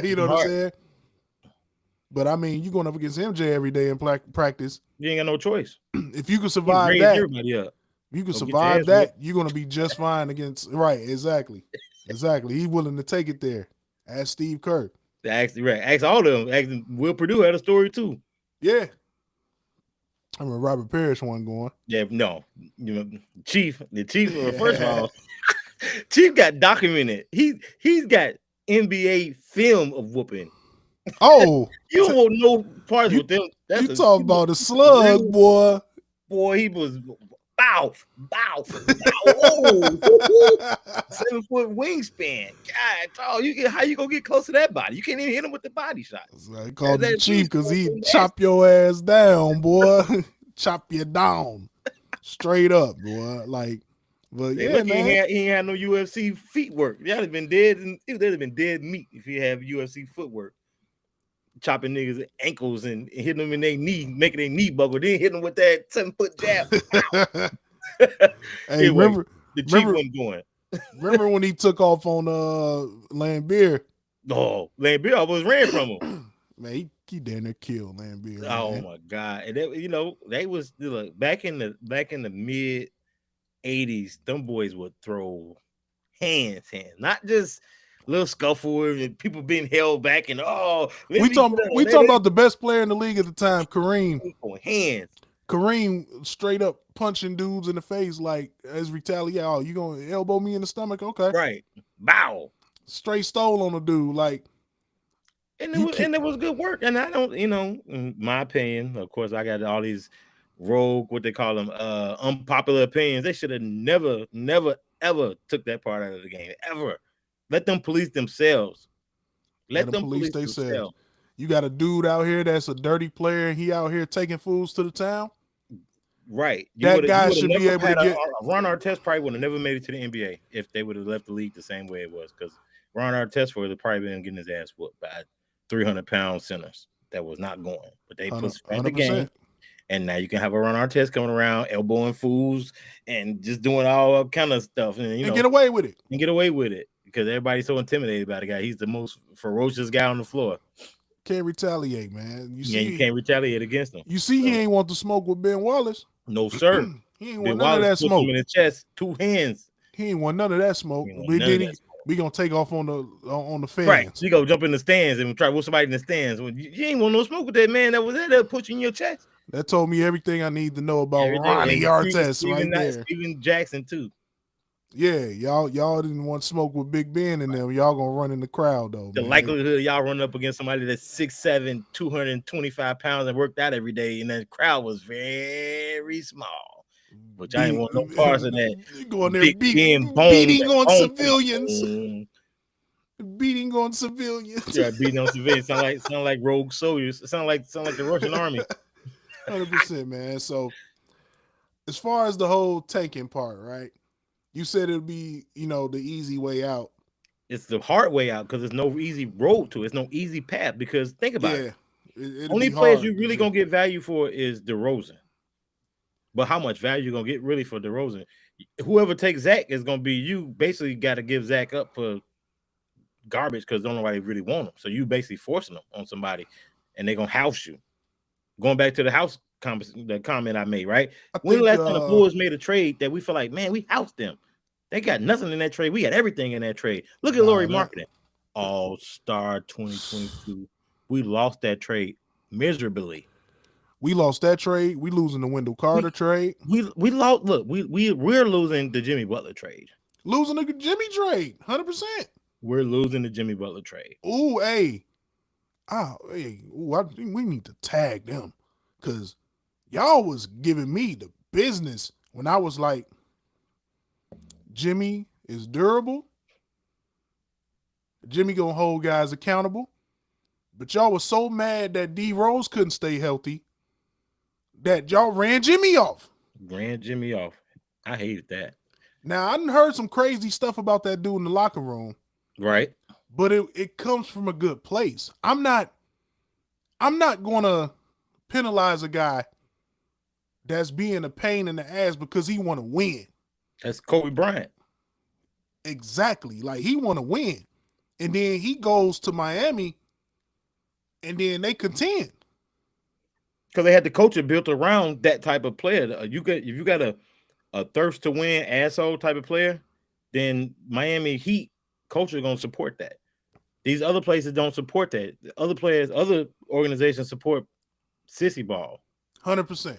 You know what I'm saying? But I mean, you're going up against MJ every day in practice. You ain't got no choice. If you can survive that, you're going to be just fine against. Right, exactly. He's willing to take it there. Ask Steve Kerr. Ask all of them. Will Purdue had a story too. Yeah. I remember Robert Parrish wasn't going. Yeah, no, the Chief. First of all, Chief got documented. He's got NBA film of whooping. Oh, you don't want no parts with them. You talk about the slug, boy. Boy, he was bow. 7-foot wingspan. God, how you gonna get close to that body? You can't even hit him with the body shot. They called him Chief because he chop your ass down, boy. Chop you down, straight up, boy. Like, but yeah, man. He ain't had no UFC feet work. Y'all have been dead, and they'd have been dead meat if he had UFC footwork. Chopping niggas' ankles and hitting them in their knee, making their knee buckle, then hitting them with that 7-foot jab. Hey, remember the Chief wasn't going. Remember when he took off on Lambeer? Oh, Lambeer almost ran from him. Man, he damn near killed Lambeer. Oh man. my God! And they was back in the mid 80s. Them boys would throw hands, not just little scuffle and people being held back. And we talking about the best player in the league at the time, Kareem. Hands. Kareem straight up punching dudes in the face like as retaliation. Oh, you gonna elbow me in the stomach? Okay, right. Bow. Straight stole on a dude like. And it was good work. And I don't, in my opinion, of course, I got all these rogue, what they call them, unpopular opinions. They should have never, ever took that part out of the game. Ever. Let them police themselves. Let them police themselves. You got a dude out here that's a dirty player and he out here taking fools to the town. Right. That guy should be able to get. Ron Artest probably would have never made it to the NBA if they would have left the league the same way it was. Because Ron Artest would have probably been getting his ass whooped by 300-pound centers that was not going. But they put the game. And now you can have a Ron Artest coming around, elbowing fools and just doing all kind of stuff. And get away with it. And get away with it. Because everybody's so intimidated by the guy. He's the most ferocious guy on the floor. Can't retaliate, man. You can't retaliate against him. You see, he ain't want to smoke with Ben Wallace. No, sir. He ain't want none of that smoke. Him in the chest, 2 hands. He ain't want none of that smoke. We gonna take off on the fans. Right. So you go jump in the stands and try to whoop somebody in the stands. Well, you ain't want no smoke with that man that was there that put you in your chest. That told me everything I need to know about Ronnie Artest right there. Steven Jackson too. Yeah, y'all didn't want to smoke with Big Ben and them. Y'all gonna run in the crowd though. The likelihood of y'all running up against somebody that's 6'7", 225 pounds and worked out every day, and that crowd was very small. But y'all ain't want no parts of that. You going there beating on civilians. Beating on civilians. Yeah, beating on civilians. Sound like rogue soldiers. Sound like the Russian army. 100%, man. So as far as the whole tanking part, right? You said it'll be, the easy way out. It's the hard way out because there's no easy road to it. It's no easy path because think about it. Only players you really gonna get value for is DeRozan. But how much value you gonna get really for DeRozan? Whoever takes Zach is gonna be you. Basically, got to give Zach up for garbage because nobody really want him. So you basically forcing them on somebody, and they're gonna house you. Going back to the house the comment I made, right? When the last time the Bulls made a trade that we feel like, man, we housed them. They got nothing in that trade. We got everything in that trade. Look at Lauri Markkanen. All-Star 2022. We lost that trade miserably. We lost that trade. We losing the Wendell Carter trade. We lost. Look, we're losing the Jimmy Butler trade. Losing the Jimmy trade, 100%. We're losing the Jimmy Butler trade. Ooh, hey. We need to tag them because y'all was giving me the business when I was like, Jimmy is durable. Jimmy gonna hold guys accountable. But y'all was so mad that D Rose couldn't stay healthy that y'all ran Jimmy off. I hated that. Now, I done heard some crazy stuff about that dude in the locker room. Right. But it comes from a good place. I'm not gonna penalize a guy that's being a pain in the ass because he want to win. That's Kobe Bryant. Exactly. Like, he want to win. And then he goes to Miami and then they contend. Because they had the culture built around that type of player. If you got a thirst to win asshole type of player, then Miami Heat culture is going to support that. These other places don't support that. Other organizations support sissy ball. 100%.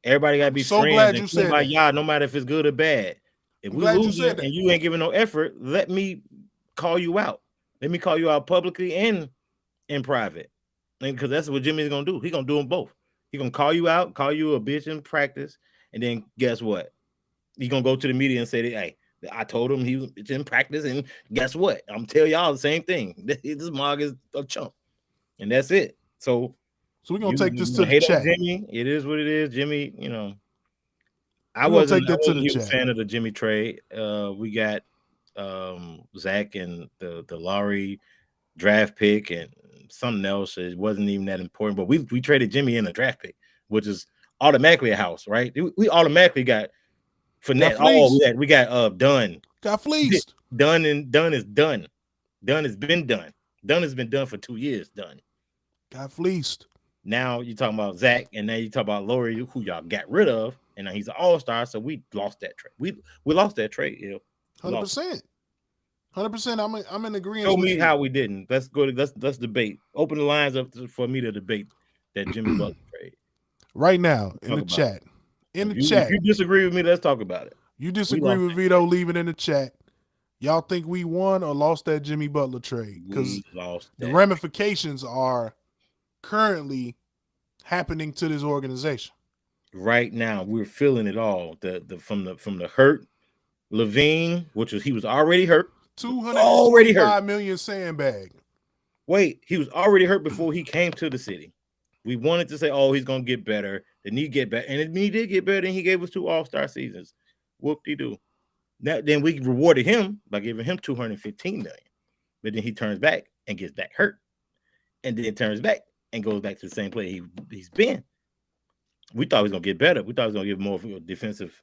Everybody gotta be so friends glad and you said that. y'all, no matter if it's good or bad. If I'm we glad you losing said that. and you ain't giving no effort, let me call you out. Let me call you out publicly and in private. And because that's what Jimmy's gonna do. He's gonna do them both. He's gonna call you out, call you a bitch in practice, and then guess what? He's gonna go to the media and say that, hey, I told him he was in practice, and guess what? I'm gonna tell y'all the same thing. This mug is a chump, and that's it. So we're gonna take this to the hate chat. on Jimmy. It is what it is, Jimmy. You know, I We're gonna wasn't take that to the a huge chat. fan of the Jimmy trade. We got Zach and the Laurie draft pick and something else. It wasn't even that important, but we traded Jimmy in a draft pick, which is automatically a house, right? We automatically got Fournette. We got Dunn. Got fleeced. Dunn is done. Dunn has been done. Dunn has been done for 2 years. Done. Got fleeced. Now you're talking about Zach, and now you talk about Laurie, who y'all got rid of, and now he's an all-star. So we lost that trade. We lost that trade. 100%. 100%. I'm in agreement. Show me how we didn't. Let's go. Let's debate. Open the lines up for me to debate that Jimmy Butler trade right now in the chat. In the chat. If you disagree with me, let's talk about it. You disagree with Vito? Leave it in the chat. Y'all think we won or lost that Jimmy Butler trade? Because the ramifications are currently happening to this organization. Right now, we're feeling it all. From the hurt, Levine, he was already hurt. $225 million sandbag. Wait, he was already hurt before he came to the city. We wanted to say, oh, he's gonna get better. Then he get better, and he did get better. And he gave us 2 All-Star seasons. Whoop-de-doo. Then we rewarded him by giving him $215 million. But then he turns back and gets back hurt, and then turns back and goes back to the same play he's been. We thought he was gonna get better. We thought he was gonna give more defensive,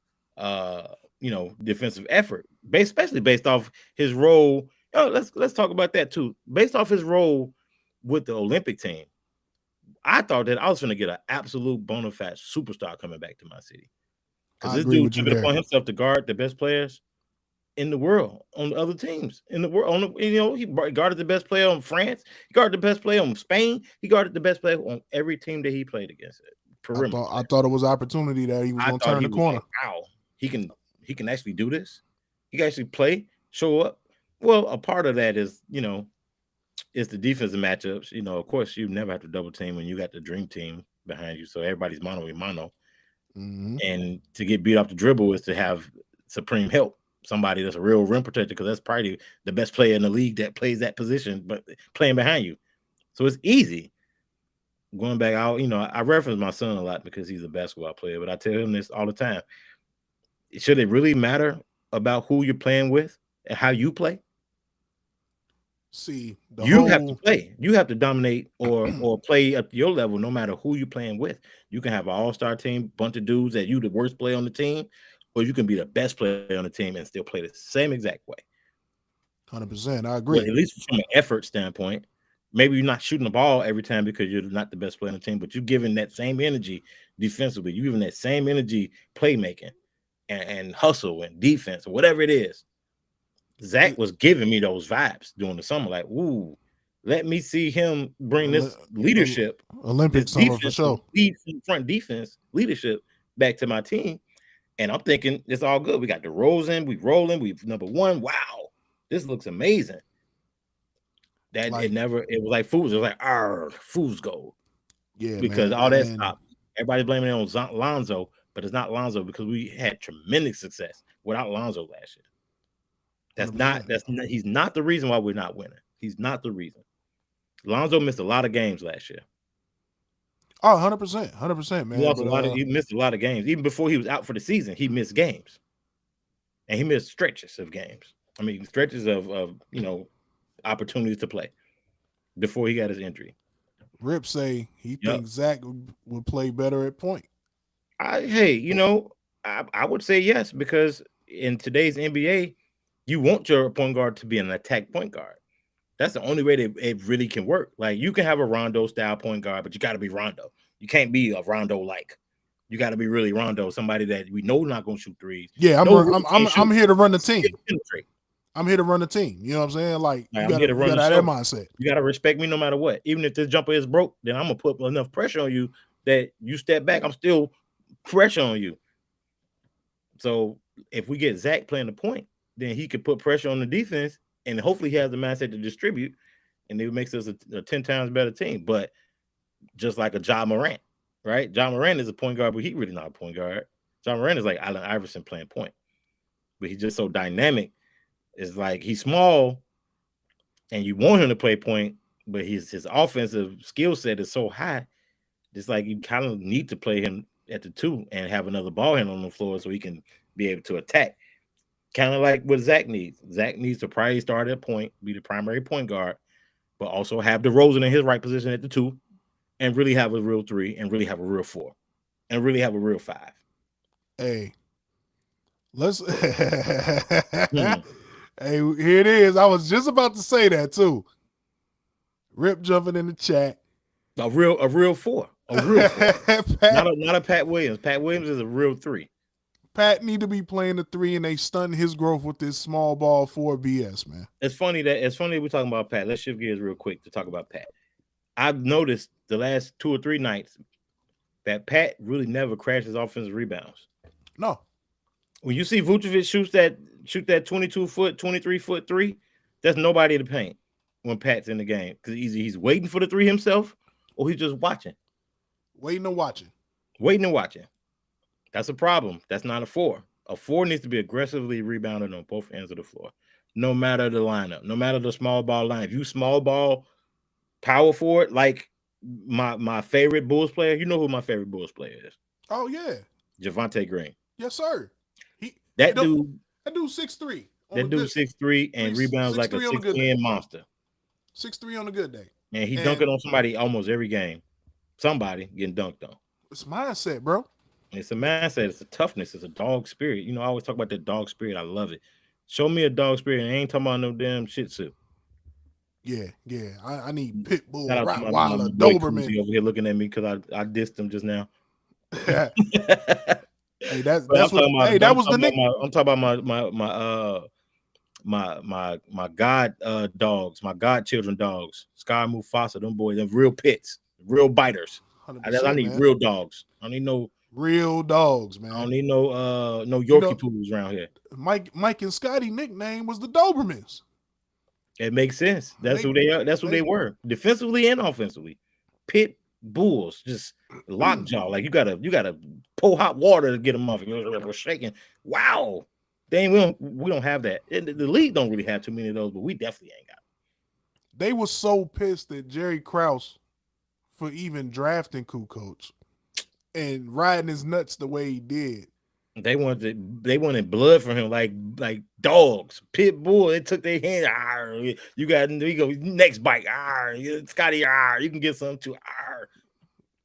defensive effort, especially based off his role. Let's talk about that too. Based off his role with the Olympic team, I thought that I was going to get an absolute bona fide superstar coming back to my city. Because this dude took it upon himself to guard the best players in the world on the other teams in the world. He guarded the best player on France. He guarded the best player on Spain. He guarded the best player on every team that he played against. I thought it was an opportunity that he was going to turn the corner. Wow, he can actually do this. He can actually play, show up. Well, a part of that is, it's the defensive matchups. Of course, you never have to double team when you got the dream team behind you. So everybody's mano a mano. Mm-hmm. And to get beat off the dribble is to have supreme help. Somebody that's a real rim protector, because that's probably the best player in the league that plays that position, but playing behind you. So it's easy. Going back out, I reference my son a lot because he's a basketball player, but I tell him this all the time. Should it really matter about who you're playing with and how you play? See, have to play. You have to dominate or play at your level, no matter who you're playing with. You can have an all-star team, bunch of dudes that you the worst player on the team, or you can be the best player on the team and still play the same exact way. 100%. I agree. Well, at least from an effort standpoint. Maybe you're not shooting the ball every time because you're not the best player on the team, but you're giving that same energy defensively. You're giving that same energy playmaking and hustle and defense or whatever it is. Zach was giving me those vibes during the summer, like, ooh, let me see him bring this leadership, Olympic summer for sure, front defense leadership back to my team. And I'm thinking it's all good. We got DeRozan, we rolling, we number 1. Wow, this looks amazing. It was like fools. It was like fool's gold. Yeah, because all that stopped. Everybody blaming it on Lonzo, but it's not Lonzo because we had tremendous success without Lonzo last year. He's not the reason why we're not winning. He's not the reason. Lonzo missed a lot of games last year. Oh, 100%, man. He missed a lot of games. Even before he was out for the season, he missed games. And he missed stretches of games. I mean, stretches of opportunities to play before he got his injury. Rip say he thinks Zach would play better at point. I would say yes, because in today's NBA, you want your point guard to be an attack point guard. That's the only way that it really can work. Like, you can have a Rondo style point guard, but you got to be Rondo. You can't be a Rondo like. You got to be really Rondo, somebody that we know not going to shoot threes. Yeah, I'm here to run the team. I'm here to run the team. You know what I'm saying? Like, you got to have that mindset. You got to respect me no matter what. Even if this jumper is broke, then I'm going to put enough pressure on you that you step back. I'm still pressure on you. So if we get Zach playing the point, then he could put pressure on the defense, and hopefully he has the mindset to distribute, and it makes us a 10 times better team. But just like a Ja Morant, right? Ja Morant is a point guard, but he really not a point guard. Ja Morant is like Allen Iverson playing point, but he's just so dynamic. It's like he's small, and you want him to play point, but his offensive skill set is so high. It's like you kind of need to play him at the 2 and have another ball hand on the floor so he can be able to attack. Kind of like what Zach needs. Zach needs to probably start at point, be the primary point guard, but also have DeRozan in his right position at the 2, and really have a real 3, and really have a real 4, and really have a real 5. Hey, let's. Hey, here it is. I was just about to say that too. Rip jumping in the chat. A real 4. A real 4. not a Pat Williams. Pat Williams is a real 3. Pat need to be playing the 3, and they stun his growth with this small ball 4 BS, man. It's funny that we're talking about Pat. Let's shift gears real quick to talk about Pat. I've noticed the last 2 or 3 nights that Pat really never crashes offensive rebounds. No. When you see Vucevic shoot that 22-foot, 23-foot 3, that's nobody to paint when Pat's in the game, because either he's waiting for the 3 himself, or he's just watching. Waiting and watching. Waiting and watching. That's a problem. That's not a 4. A 4 needs to be aggressively rebounded on both ends of the floor, no matter the lineup, no matter the small ball line. If you small ball power forward, like my favorite Bulls player, you know who my favorite Bulls player is? Oh, yeah. Javonte Green. Yes, sir. That dude 6'3". That dude 6'3" and rebounds like a 6'10" monster. 6'3" on a good day. And he dunking on somebody almost every game. Somebody getting dunked on. It's mindset, bro. It's a mindset. It's a toughness. It's a dog spirit. You know, I always talk about that dog spirit. I love it. Show me a dog spirit. I ain't talking about no damn Shih Tzu. Yeah. I need Pitbull, Rottweiler, Doberman. Over here looking at me because I dissed him just now. Hey, that was the nick. I'm talking about my god dogs, my godchildren dogs, Sky Mufasa, them boys, them real pits, real biters. I need real dogs. I don't need no real dogs, man. I don't need no Yorkie poodles around here. Mike and Scotty nickname was the Dobermans. It makes sense. That's who they are. That's who they were, defensively and offensively. Pit bulls, just lockjaw. Like you gotta pour hot water to get them off. We're shaking. Wow, we don't have that. The league don't really have too many of those, but we definitely ain't got them. They were so pissed at Jerry Krause for even drafting Kukoc and riding his nuts the way he did. They wanted blood from him like dogs. Pit bull. They took their hand. Arr, you go next bite. Arr, Scotty. Arr, you can get some too. Arr.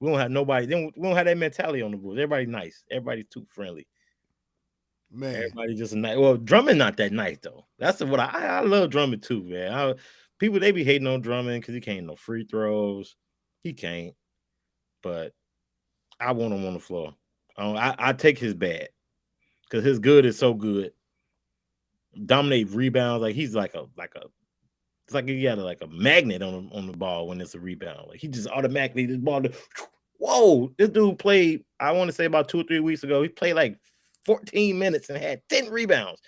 We don't have nobody. We don't have that mentality on the Bulls. Everybody's nice. Everybody's too friendly. Man, everybody just nice. Well, Drummond not that nice though. That's what I love Drummond too, man. People they be hating on Drummond because he can't no free throws. He can't. But I want him on the floor. I take his bad because his good is so good. Dominate rebounds like he's like it's like he got a magnet on the ball when it's a rebound. Like he just automatically this ball. Whoa, this dude played. I want to say about 2 or 3 weeks ago. He played like 14 minutes and had 10 rebounds.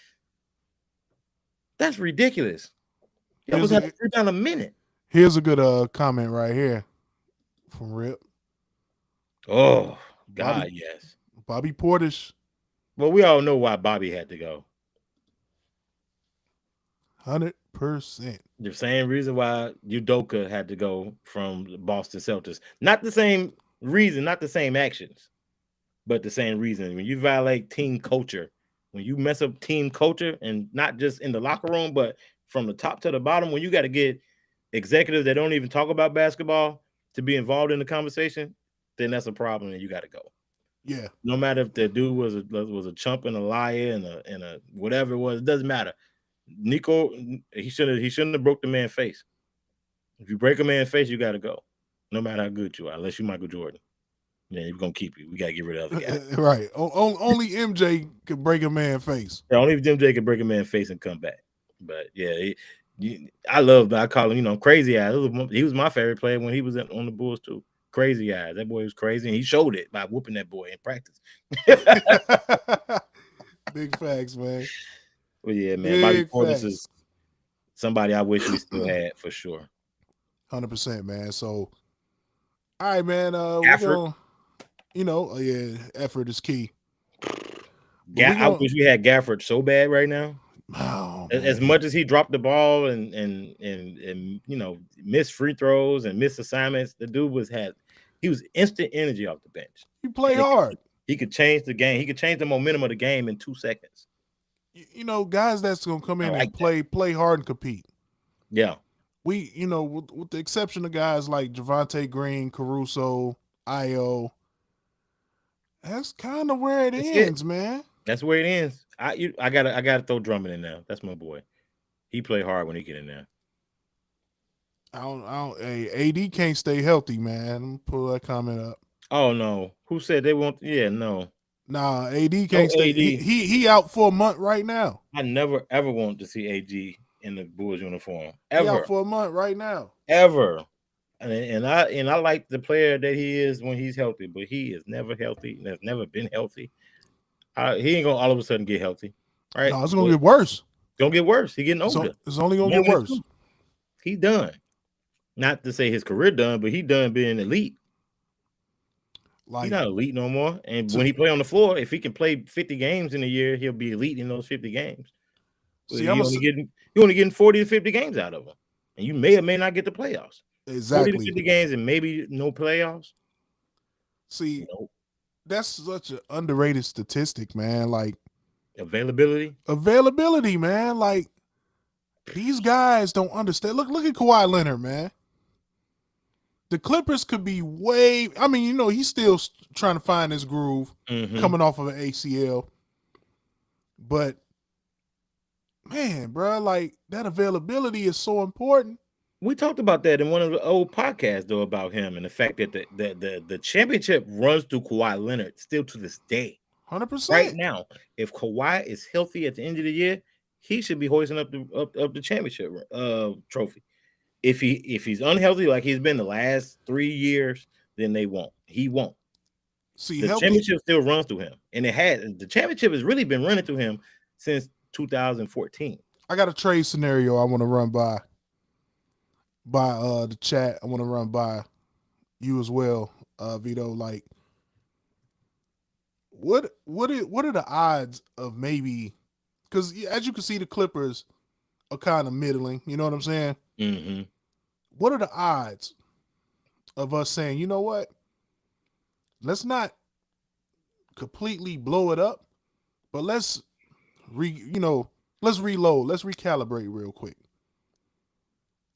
That's ridiculous. He was having a rebound a minute. Here's a good comment right here from Rip. Oh God, yes. Bobby Portis. Well, we all know why Bobby had to go. 100%. The same reason why Udoka had to go from the Boston Celtics. Not the same reason, not the same actions, but the same reason. When you violate team culture, when you mess up team culture, and not just in the locker room, but from the top to the bottom, when you got to get executives that don't even talk about basketball to be involved in the conversation, then that's a problem, and you got to go. Yeah. No matter if the dude was a chump and a liar and a whatever it was, it doesn't matter. Nico, he shouldn't have broke the man's face. If you break a man's face, you got to go, no matter how good you are. Unless you're Michael Jordan, yeah, we're gonna keep you. We gotta get rid of the other guy. Right. Only MJ could break a man's face. Yeah, only if MJ could break a man's face and come back. But yeah, I call him, crazy ass. He was my favorite player when he was on the Bulls too. crazy eyes. That boy was crazy, and he showed it by whooping that boy in practice. Big facts, man. Well, yeah, man. Bobby Big Portis facts. is somebody I wish we still had for sure. 100%, man. So, all right, man. Gafford. We're gonna, yeah, effort is key. I wish we had Gafford so bad right now. Oh, as much as he dropped the ball and missed free throws and missed assignments, the dude was instant energy off the bench. He played hard. He could change the game. He could change the momentum of the game in 2 seconds. Guys that's gonna come in and play hard and compete. Yeah. We, with the exception of guys like Javonte Green, Caruso, Io, that's kind of where it ends, man. That's where it ends. I gotta throw Drummond in there. That's my boy. He play hard when he get in there. AD can't stay healthy, man. I'm gonna pull that comment up. Oh no. Who said they won't? Yeah, no. Nah, AD can't stay. He out for a month right now. I never ever want to see AD in the Bulls uniform. Ever. He out for a month right now. Ever. And I like the player that he is when he's healthy, but he is never healthy and has never been healthy. He ain't gonna all of a sudden get healthy. Right? No, it's gonna get worse. It's gonna get worse. He's getting older. It's only gonna get worse. He done. Not to say his career done, but he done being elite. He's not elite no more. And when he play on the floor, if he can play 50 games in a year, he'll be elite in those 50 games. See, you're only getting 40 to 50 games out of him. And you may or may not get the playoffs. Exactly. 40 to 50 games and maybe no playoffs. See, that's such an underrated statistic, man. Like availability, man. Like these guys don't understand. Look at Kawhi Leonard, man. The Clippers could be he's still trying to find his groove coming off of an ACL. But man, bro, like that availability is so important. We talked about that in one of the old podcasts, though, about him and the fact that the championship runs through Kawhi Leonard still to this day. 100%. Right now, if Kawhi is healthy at the end of the year, he should be hoisting up the championship trophy. If he's unhealthy like he's been the last 3 years, then they won't. He won't. See, the championship still runs through him, and the championship has really been running through him since 2014. I got a trade scenario I want to run by the chat. I want to run by you as well, Vito. Like, what are the odds of maybe? Because as you can see, the Clippers are kind of middling. You know what I'm saying? Mm-hmm. What are the odds of us saying, you know what? Let's not completely blow it up, but let's reload. Let's recalibrate real quick.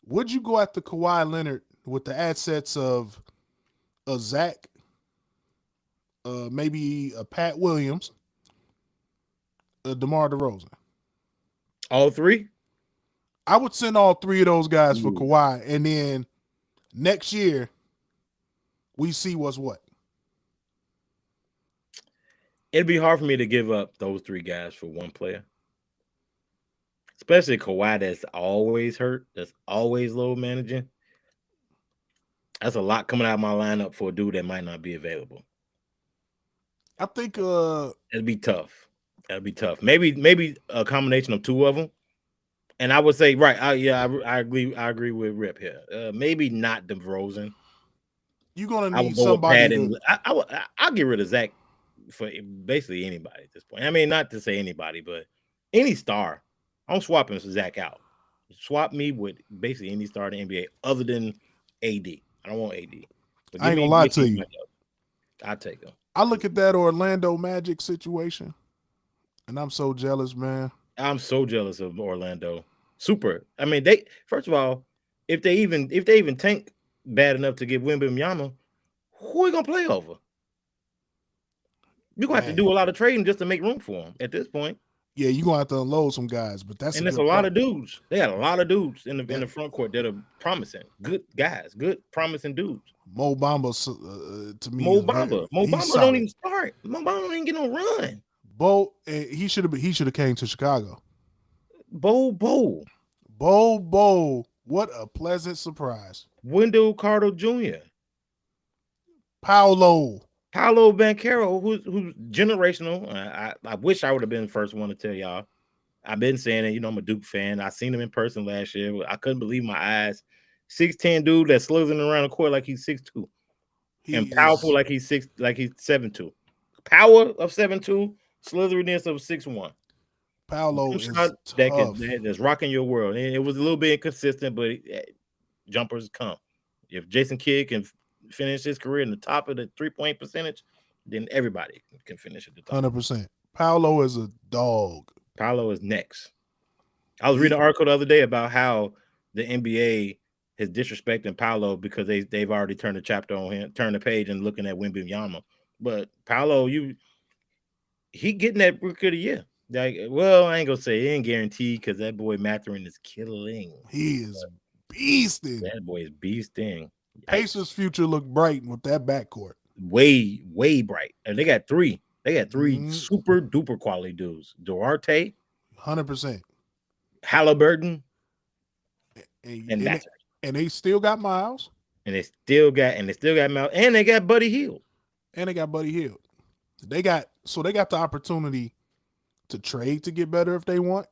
Would you go after Kawhi Leonard with the assets of a Zach, maybe a Pat Williams, a DeMar DeRozan? All three? I would send all three of those guys for Kawhi, and then next year we see what's what. It'd be hard for me to give up those three guys for one player. Especially Kawhi, that's always hurt, that's always low managing. That's a lot coming out of my lineup for a dude that might not be available. I think it'd be tough. That'd be tough. Maybe a combination of two of them. And I would say, right, I agree with Rip here. Maybe not DeRozan. You're gonna need somebody. I'll get rid of Zach for basically anybody at this point. I mean, not to say anybody, but any star. I'm swapping Zach out. Swap me with basically any star in the NBA other than AD. I don't want AD. I ain't gonna lie to you. I'll take him. I look at that Orlando Magic situation, and I'm so jealous, man. I'm so jealous of Orlando. Super. I mean, first of all, if they even tank bad enough to get Wembanyama, who are we gonna play over? You're gonna have to do a lot of trading just to make room for him at this point. Yeah, you're gonna have to unload some guys, but that's a lot of dudes. They got a lot of dudes in the front court that are promising, good guys, good promising dudes. Mo Bamba to me. Mo Bamba don't even start. Mo Bamba don't even get no run. He should have came to Chicago. Bo. What a pleasant surprise. Wendell Carter Jr. Paolo Banchero, who's generational. I wish I would have been the first one to tell y'all. I've been saying it. I'm a Duke fan. I seen him in person last year. I couldn't believe my eyes. 6'10" dude that's slithering around the court like he's 6'2", and powerful like he's 7'2". Power of 7'2", slitheriness of 6'1". Paolo is tough. That's rocking your world. And it was a little bit inconsistent, but jumpers come. If Jason Kidd can finish his career in the top of the 3-point percentage, then everybody can finish at the top. 100%. Paolo is a dog. Paolo is next. I was reading an article the other day about how the NBA is disrespecting Paolo because they've already turned the chapter on him, turned the page and looking at Wembanyama. But Paolo, he getting that Rookie of the Year. Like, well, I ain't gonna say it ain't guaranteed because that boy Mathurin is killing. He is beasting. That boy is beasting. Pacers' future look bright with that backcourt. Way bright. And they got three. Super duper quality dudes. Duarte, 100%. Halliburton, and Mathurin. And they still got Miles. And they still got Miles. And they got Buddy Hield. They got the opportunity to trade to get better if they want.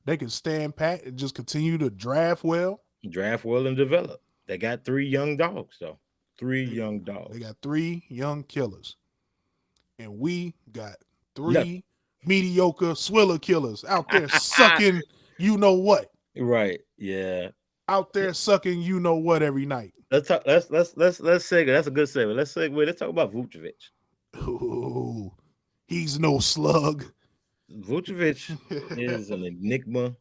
They can stand pat and just continue to draft well and develop. They got 3 young dogs, though. 3 young dogs. They got 3 young killers. And we got 3 mediocre swiller killers out there sucking you know what. Right. Yeah. Out there sucking you know what every night. Let's talk. Let's segue. That's a good segue. Let's talk about Vucevic. Ooh, he's no slug. Vucevic is an enigma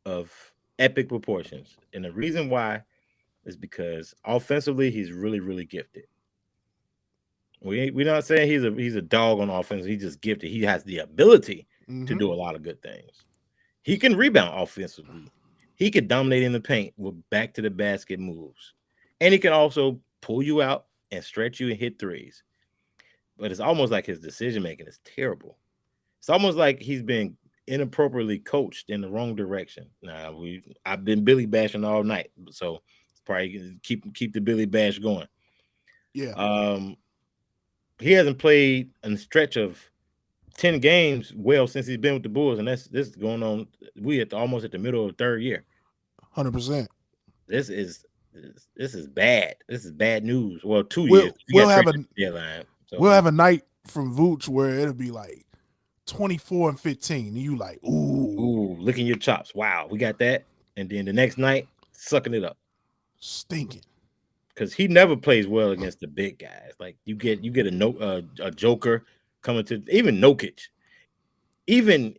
of epic proportions. And the reason why is because offensively he's really, really gifted. We're not saying he's a dog on offense. He's just gifted. He has the ability to do a lot of good things. He can rebound offensively. He can dominate in the paint with back to the basket moves. And he can also pull you out and stretch you and hit threes. But it's almost like his decision making is terrible. It's almost like he's been inappropriately coached in the wrong direction. Now I've been Billy bashing all night, so probably keep the Billy bash going. Yeah. He hasn't played in a stretch of 10 games well since he's been with the Bulls, and this is going on. We almost at the middle of the 3rd year. 100%. This is bad. This is bad news. Well, 2 years. We'll have a night from Vooch where it'll be like 24 and 15. And you like, ooh, licking your chops. Wow, we got that. And then the next night, sucking it up, stinking. Because he never plays well against the big guys. Like you get a Joker coming to even Nokic, even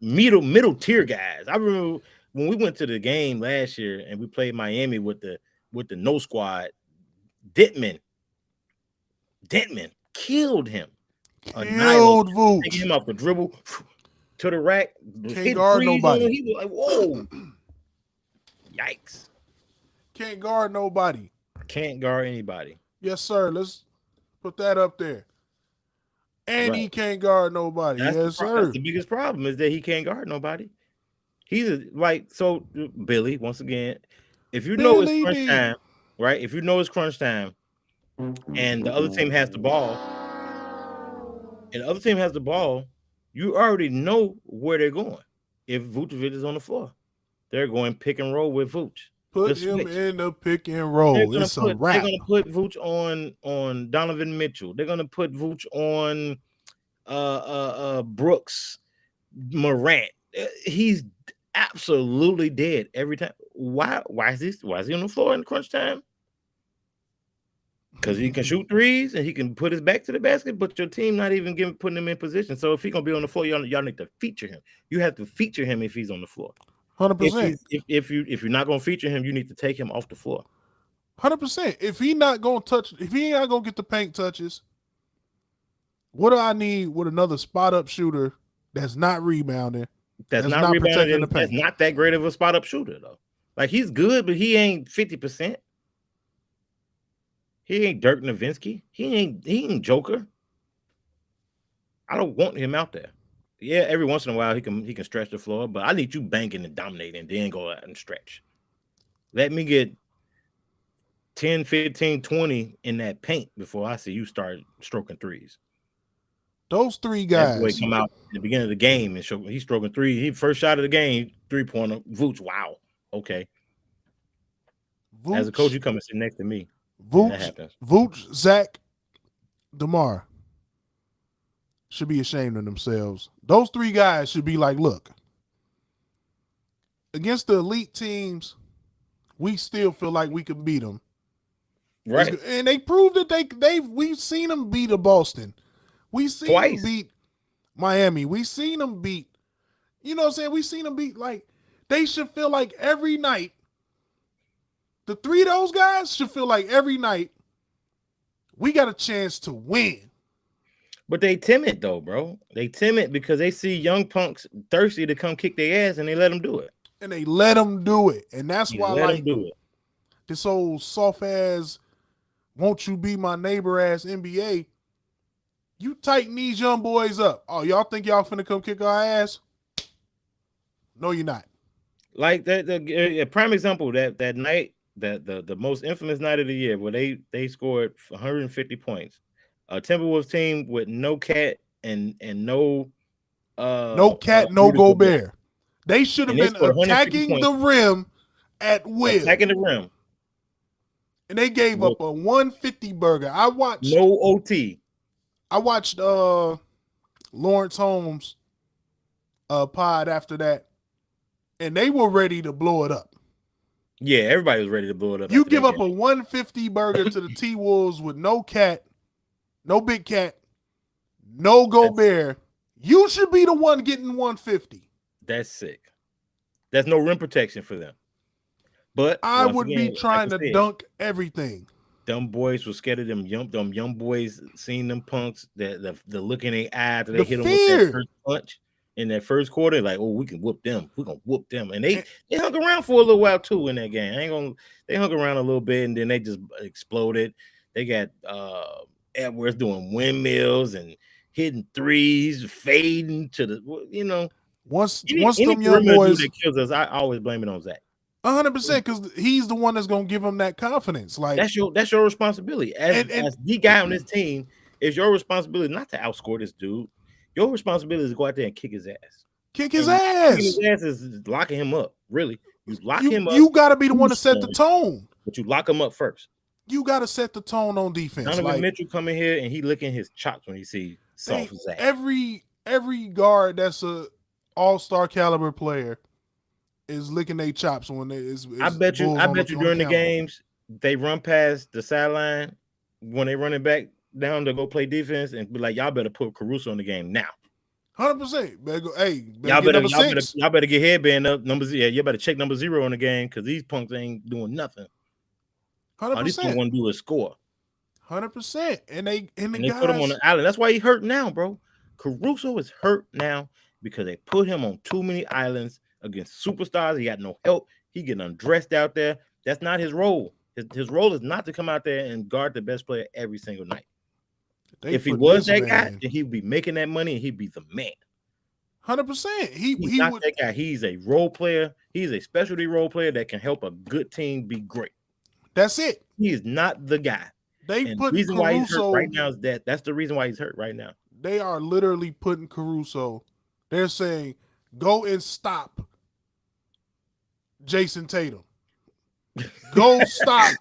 middle tier guys. I remember when we went to the game last year and we played Miami with the no squad. Denton killed him. Killed Vooch. Taking him off the dribble to the rack. Can't guard nobody. He was like, whoa. Yikes. Can't guard nobody. Can't guard anybody. Yes, sir. Let's put that up there. And he can't guard nobody. Yes, sir. That's the biggest problem is that he can't guard nobody. Billy, once again, if you know it's crunch time, right? If you know it's crunch time and the other team has the ball, you already know where they're going. If Vucevic is on the floor, they're going pick and roll with Vooch. Put him in the pick and roll. It's a wrap. They're going to put Vooch on Donovan Mitchell. They're going to put Vooch on Brooks, Morant. He's absolutely dead every time. Why is he on the floor in crunch time? Because he can shoot threes and he can put his back to the basket, but your team not even putting him in position. So if he's gonna be on the floor, y'all need to feature him. You have to feature him if he's on the floor. 100%. If you're not gonna feature him, you need to take him off the floor. 100%. If he ain't not gonna get the paint touches, what do I need with another spot up shooter that's not rebounding? That's not protecting the paint. That's not that great of a spot up shooter though. Like he's good, but he ain't 50%. He ain't Dirk Nowitzki. He ain't Joker. I don't want him out there. Yeah, every once in a while he can stretch the floor, but I need you banking and dominating and then go out and stretch. Let me get 10, 15, 20 in that paint before I see you start stroking threes. Those three That boy guys come out in the beginning of the game and he's stroking three. He first shot of the game, 3-pointer. Vooch, wow. Okay. As a coach, you come and sit next to me. That happens. Vooch, Zach, DeMar should be ashamed of themselves. Those three guys should be like, look, against the elite teams, we still feel like we can beat them. Right. And they proved that we've seen them beat a Boston. We've seen them beat Miami. We've seen them beat, you know what I'm saying? We've seen them beat, like, they should feel like every night, the three of those guys should feel like every night we got a chance to win. But they timid though, bro. They timid because they see young punks thirsty to come kick their ass and they let them do it. And they let them do it. And that's why, like, do it. This old soft ass, won't you be my neighbor ass NBA, you tighten these young boys up. Oh, y'all think y'all finna come kick our ass? No, you're not. Like a prime example, that night, that the most infamous night of the year where they scored 150 points. A Timberwolves team with no Cat and no Cat, no Gobert. They should have been attacking the rim at will. Attacking the rim. And they gave up a 150 burger. I watched no OT. I watched Lawrence Holmes pod after that, and they were ready to blow it up. Yeah, everybody was ready to blow it up. You give up a 150 burger to the T-Wolves with no Cat, no Big Cat, no Gobert. You should be the one getting 150. That's sick. There's no rim protection for them. But I would be trying to dunk everything. Them boys were scared of them young boys, seeing them punks, the look in their eye after they hit them with that first punch in that first quarter, like, oh, we can whoop them. We're gonna whoop them. And they hung around for a little while too in that game. They hung around a little bit and then they just exploded. They got Edwards doing windmills and hitting threes, fading to the, you know. Once them young boys that kills us, I always blame it on Zach. 100%, because he's the one that's gonna give them that confidence. Like, that's your responsibility as the guy on this team. It's your responsibility not to outscore this dude. Your responsibility is to go out there and kick his ass. Kicking his ass is locking him up. Really, you lock him up. You got to be the one to set the tone. But you lock him up first. You got to set the tone on defense. Donovan Mitchell coming here and he licking his chops when he sees soft Zach. Every guard that's a all-star caliber player is licking their chops when I bet you during the games they run past the sideline when they running back down to go play defense and be like, y'all better put Caruso in the game now. 100%. Y'all better get headband up. You better check number 0 in the game because these punks ain't doing nothing. 100%. All these punks want to do is score. 100%. And they guys put him on the island. That's why he hurt now, bro. Caruso is hurt now because they put him on too many islands against superstars. He got no help. He getting undressed out there. That's not his role. His role is not to come out there and guard the best player every single night. If he was that guy, then he'd be making that money and he'd be the man. 100%. He's not that guy. He's a role player. He's a specialty role player that can help a good team be great. That's it. He is not the guy. The reason why he's hurt right now is that's the reason why he's hurt right now. They are literally putting Caruso. They're saying, go and stop Jason Tatum. Go stop.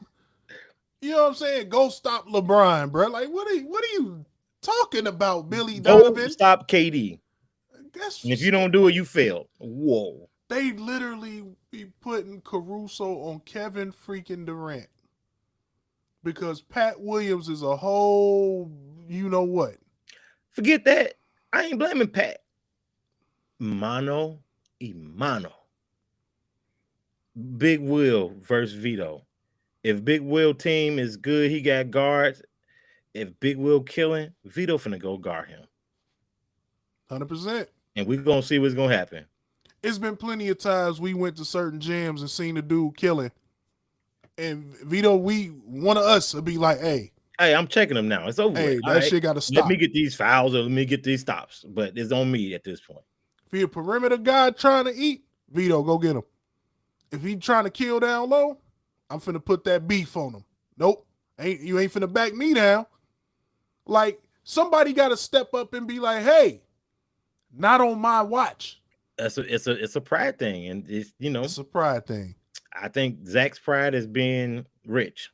You know what I'm saying? Go stop LeBron, bro. Like, what are you talking about, Billy Donovan? Go stop KD. And if you don't do it, you fail. Whoa. They literally be putting Caruso on Kevin freaking Durant because Pat Williams is a whole, you know what? Forget that. I ain't blaming Pat. Mano y mano. Big Will versus Vito. If Big Will team is good, he got guards. If Big Will killing, Vito finna go guard him. 100%. And we're going to see what's going to happen. It's been plenty of times we went to certain gyms and seen a dude killing. And Vito, one of us would be like, hey, I'm checking him now. It's over. Hey, that shit got to stop. Let me get these fouls or let me get these stops. But it's on me at this point. If you're a perimeter guy trying to eat, Vito, go get him. If he trying to kill down low, I'm finna put that beef on him. Nope. You ain't finna back me down. Like, somebody got to step up and be like, hey, not on my watch. It's a pride thing, and it's a pride thing. I think Zach's pride is being rich.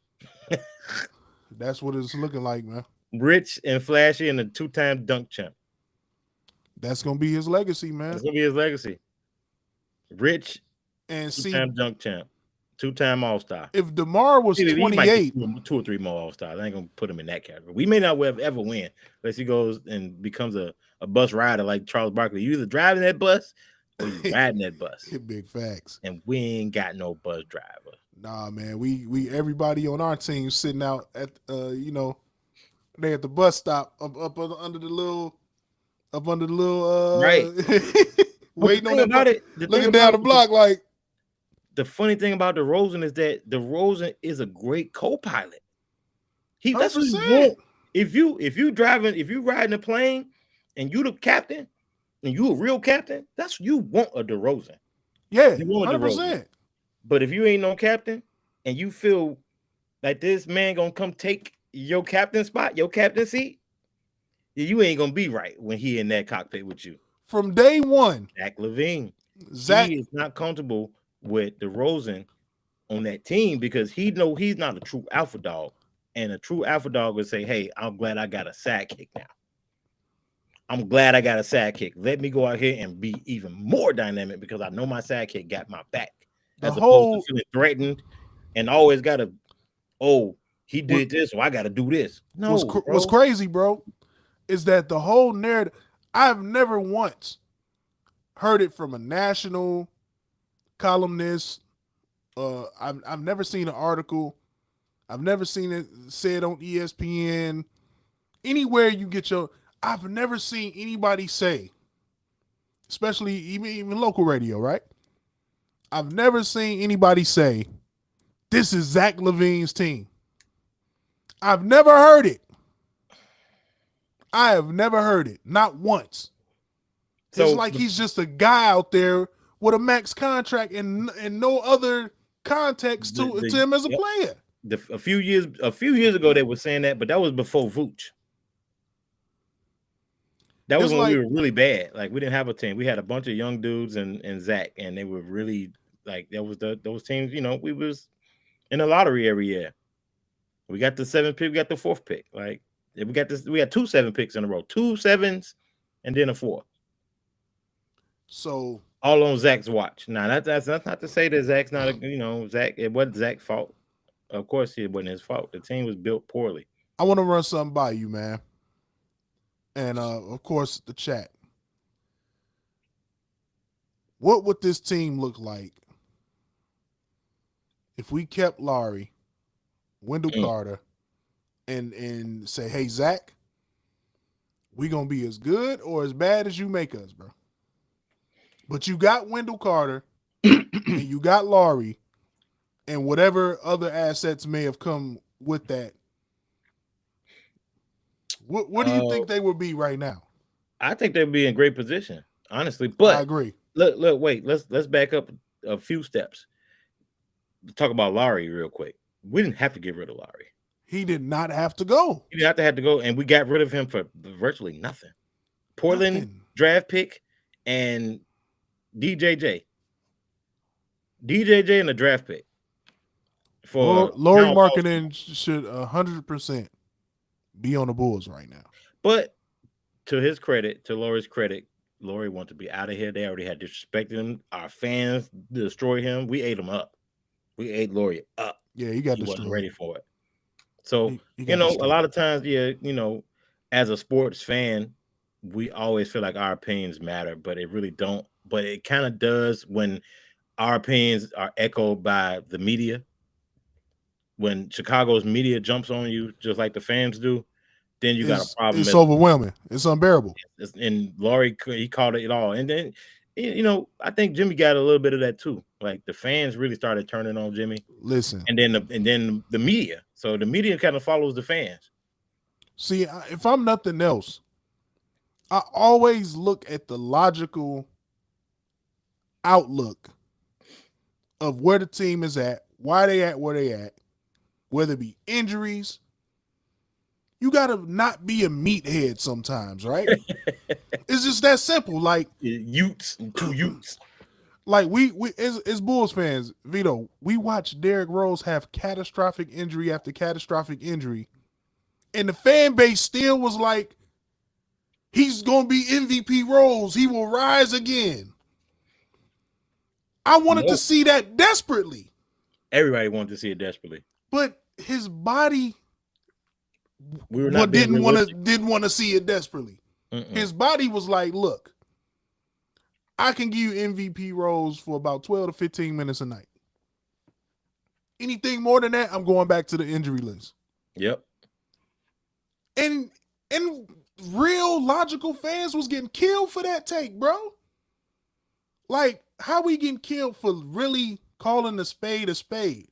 That's what it's looking like, man. Rich and flashy and a 2-time dunk champ. That's gonna be his legacy, man. That's gonna be his legacy. Rich and 2-time dunk champ, 2-time All-Star. If DeMar was 28, 2 or 3 more All-Stars. I ain't gonna put him in that category. We may not ever win unless he goes and becomes a bus rider like Charles Barkley. You either driving that bus or you riding that bus. Big facts. And we ain't got no bus driver. Nah, man. We everybody on our team sitting out at they at the bus stop up under the little right. Waiting on that. Looking down the block like. The funny thing about DeRozan is that DeRozan is a great co-pilot. That's what he want. If you riding a plane and you the captain and you a real captain, that's what you want a DeRozan. Yeah, 100%. But if you ain't no captain and you feel like this man gonna come take your captain spot, your captain seat, you ain't gonna be right when he in that cockpit with you. From day one, Zach LaVine, he is not comfortable with DeRozan on that team because he know he's not a true alpha dog, and a true alpha dog would say, "Hey, I'm glad I got a sidekick now. I'm glad I got a sidekick. Let me go out here and be even more dynamic because I know my sidekick got my back." As opposed to feeling threatened and always got to, he did this, so I got to do this. No, what's crazy, bro, is that the whole narrative, I've never once heard it from a national columnist. I've never seen an article. I've never seen it said on ESPN. Anywhere you get I've never seen anybody say, especially even local radio, right? I've never seen anybody say, this is Zach LaVine's team. I've never heard it. I have never heard it. Not once. It's like he's just a guy out there with a max contract and no other context to him as a player. A few years ago they were saying that, but that was before Vooch. That was when we were really bad. Like, we didn't have a team. We had a bunch of young dudes and Zach, and they were really like, that was those teams. We was in the lottery every year. We got the 7th pick, we got the 4th pick. Like, we had 2 7 picks in a row, 2 7s, and then a 4. So all on Zach's watch. Now that's not to say that Zach's not Zach. It wasn't Zach's fault. Of course, it wasn't his fault. The team was built poorly. I want to run something by you, man. And of course, the chat. What would this team look like if we kept Larry, Wendell Carter, and say, hey, Zach, we gonna be as good or as bad as you make us, bro? But you got Wendell Carter and you got Laurie and whatever other assets may have come with that. What do you think they would be right now? I think they'd be in great position, honestly. But I agree. Look, wait. Let's back up a few steps. Talk about Laurie real quick. We didn't have to get rid of Laurie. He did not have to go. He didn't have to go, and we got rid of him for virtually nothing. Portland draft pick and DJJ and a draft pick. For Lauri Markkanen should 100% be on the Bulls right now. But to his credit, to Lauri's credit, Lauri wanted to be out of here. They already had disrespected him. Our fans destroyed him. We ate him up. We ate Lauri up. Yeah, he wasn't ready for it. So, a lot of times, as a sports fan, we always feel like our opinions matter, but it really don't. But it kind of does when our opinions are echoed by the media. When Chicago's media jumps on you, just like the fans do, then you got a problem. It's overwhelming. It's unbearable. And Laurie, he called it all. And then, I think Jimmy got a little bit of that too. Like, the fans really started turning on Jimmy. Listen, and then the media. So the media kind of follows the fans. See, if I'm nothing else, I always look at the logical outlook of where the team is at, why they at where they at, whether it be injuries. You gotta not be a meathead sometimes, right? It's just that simple. Like Utes, 2 Utes. Like we as Bulls fans, Vito, we watched Derrick Rose have catastrophic injury after catastrophic injury, and the fan base still was like, he's gonna be MVP Rose. He will rise again. I wanted to see that desperately. Everybody wanted to see it desperately, but his body didn't want to see it desperately. His body was like, look, I can give you MVP Rose for about 12 to 15 minutes a night. Anything more than that, I'm going back to the injury list. Yep. And real logical fans was getting killed for that take, bro. Like, how we getting killed for really calling a spade a spade?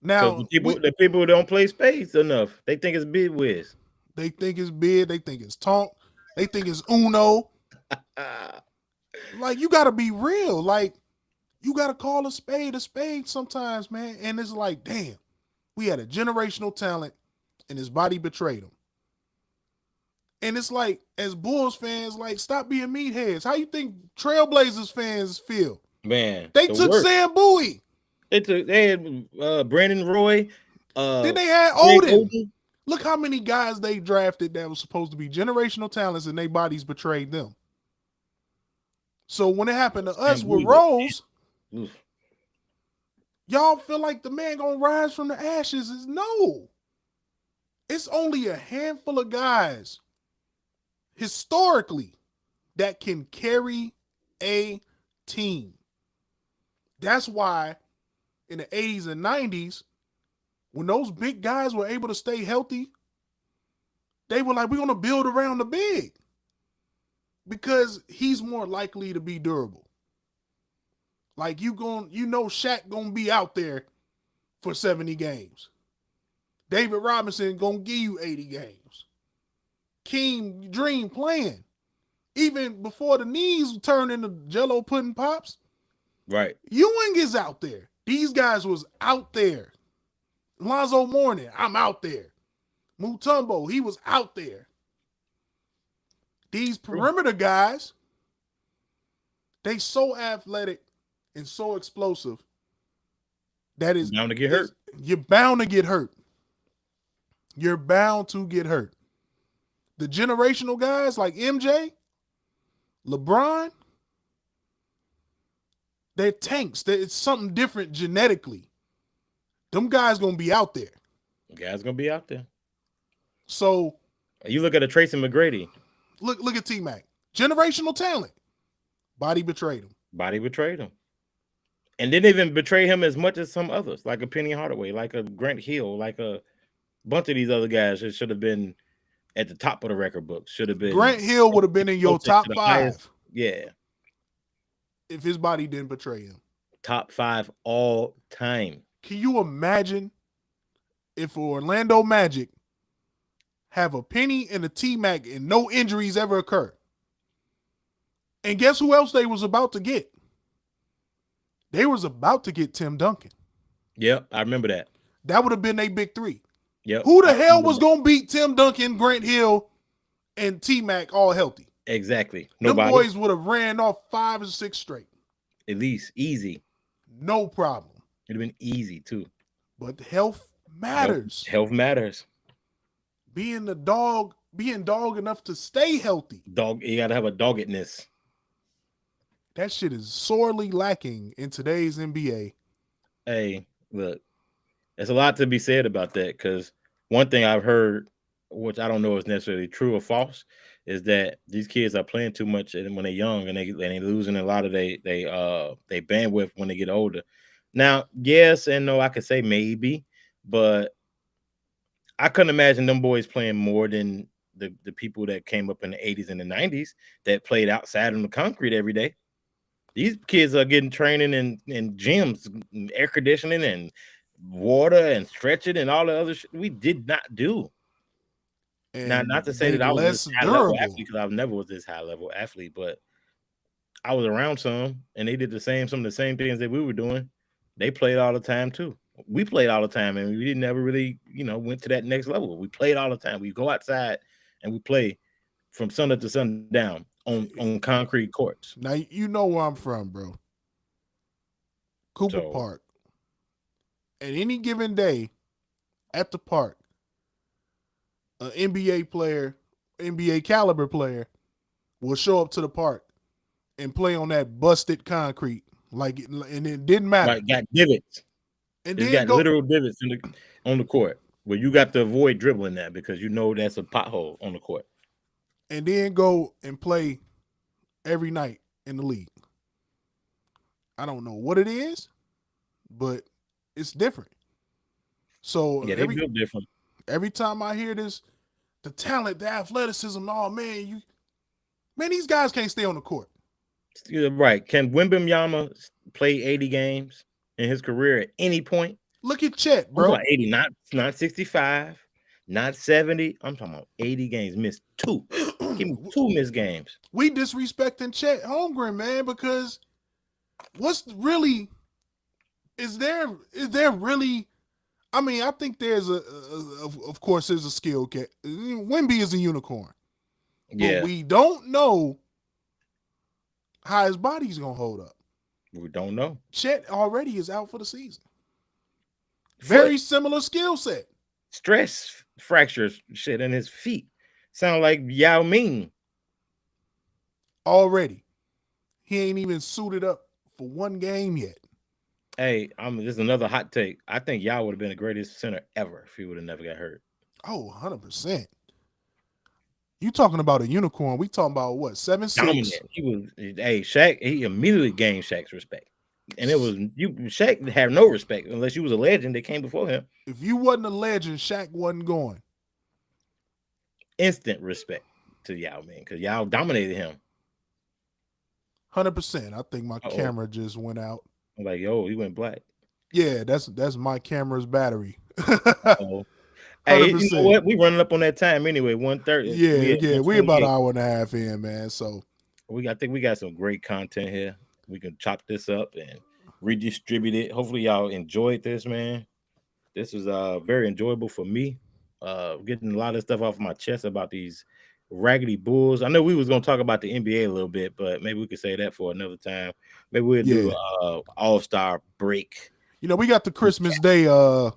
Now, the people who don't play spades enough, they think it's bid whiz. They think it's bid. They think it's tonk. They think it's Uno. Like, you got to be real. Like, you got to call a spade sometimes, man. And it's like, damn, we had a generational talent and his body betrayed him. And it's like, as Bulls fans, like, stop being meatheads. How you think Trailblazers fans feel? Man, they took Sam Bowie. They had Brandon Roy. Then they had Odin. Look how many guys they drafted that was supposed to be generational talents and their bodies betrayed them. So when it happened to us with Rose, y'all feel like the man gonna rise from the ashes? No. It's only a handful of guys historically that can carry a team. That's why in the 80s and 90s, when those big guys were able to stay healthy, they were like, we're going to build around the big because he's more likely to be durable. Like Shaq going to be out there for 70 games. David Robinson going to give you 80 games. Keem Dream playing. Even before the knees turned into Jello pudding pops. Right. Ewing is out there. These guys was out there. Lonzo Mourning, I'm out there. Mutombo, he was out there. These perimeter guys, they so athletic and so explosive that is bound to get hurt. You're bound to get hurt. You're bound to get hurt. The generational guys like MJ, LeBron, they're tanks. It's something different genetically. Them guys gonna be out there. Guys gonna be out there. So you look at a Tracy McGrady. Look at T-Mac. Generational talent. Body betrayed him. And didn't even betray him as much as some others, like a Penny Hardaway, like a Grant Hill, like a bunch of these other guys that should have been at the top of the record book. Should have been. Grant Hill would have been in your top 5. Highest, yeah. If his body didn't betray him. Top 5 all time. Can you imagine if Orlando Magic have a Penny and a T-Mac and no injuries ever occur? And guess who else they was about to get? They was about to get Tim Duncan. Yep, I remember that. That would have been a big 3. Yep. Who the hell was going to beat Tim Duncan, Grant Hill, and T-Mac all healthy? Exactly. Nobody. Them boys would have ran off 5 or 6 straight. At least. Easy. No problem. It'd have been easy, too. But health matters. Health matters. Being dog enough to stay healthy. You got to have a doggedness. That shit is sorely lacking in today's NBA. Hey, look, there's a lot to be said about that because one thing I've heard, which I don't know is necessarily true or false, is that these kids are playing too much when they're young and they losing a lot of they bandwidth when they get older. Now, yes and no, I could say maybe, but I couldn't imagine them boys playing more than the people that came up in the 80s and the 90s that played outside on the concrete every day. These kids are getting training in gyms, and air conditioning and water and stretching and all the other shit we did not do. And now, not to say that I was this high level athlete because I never was this high level athlete, but I was around some and they did some of the same things that we were doing. They played all the time too. we played all the time, and we never really, went to that next level. We played all the time. We go outside and we play from sunup to sundown on concrete courts. Now you know where I'm from, bro. Cooper Park. And any given day at the park, an NBA player, NBA caliber player, will show up to the park and play on that busted concrete, and it didn't matter. Right, got divots. And it's got literal divots on the court where you got to avoid dribbling that because that's a pothole on the court. And then go and play every night in the league. I don't know what it is, but it's different. So yeah, they feel different. Every time I hear this, the talent, the athleticism, oh man, these guys can't stay on the court. Right. Can Wembanyama play 80 games in his career at any point? Look at Chet, bro. 80, not 65, not 70. I'm talking about 80 games. Missed 2. Give me 2 missed games. We disrespecting Chet Holmgren, man, because is there really? I mean, I think there's of course there's a skill cat. Wemby is a unicorn. Yeah. But we don't know how his body's gonna hold up. We don't know. Chet already is out for the season. Very similar skill set. Stress fractures shit in his feet. Sound like Yao Ming. Already. He ain't even suited up for one game yet. Hey, this is another hot take. I think Yao would have been the greatest center ever if he would have never got hurt. Oh, 100%. You talking about a unicorn. We talking about what, 7'6"? Dominant. Shaq, he immediately gained Shaq's respect. And it was Shaq had no respect unless you was a legend that came before him. If you wasn't a legend, Shaq wasn't going. Instant respect to Yao Ming because Yao dominated him. 100%. I think my camera just went out. I'm like, yo, he went black. Yeah, that's my camera's battery. Hey, you know what? We running up on that time anyway. 1:30. Yeah. We about an hour and a half in, man. So I think we got some great content here. We can chop this up and redistribute it. Hopefully, y'all enjoyed this, man. This is very enjoyable for me. Getting a lot of stuff off my chest about these raggedy Bulls. I know we was gonna talk about the NBA a little bit, but maybe we could say that for another time. Maybe we'll do All-Star break. We got the Christmas Day.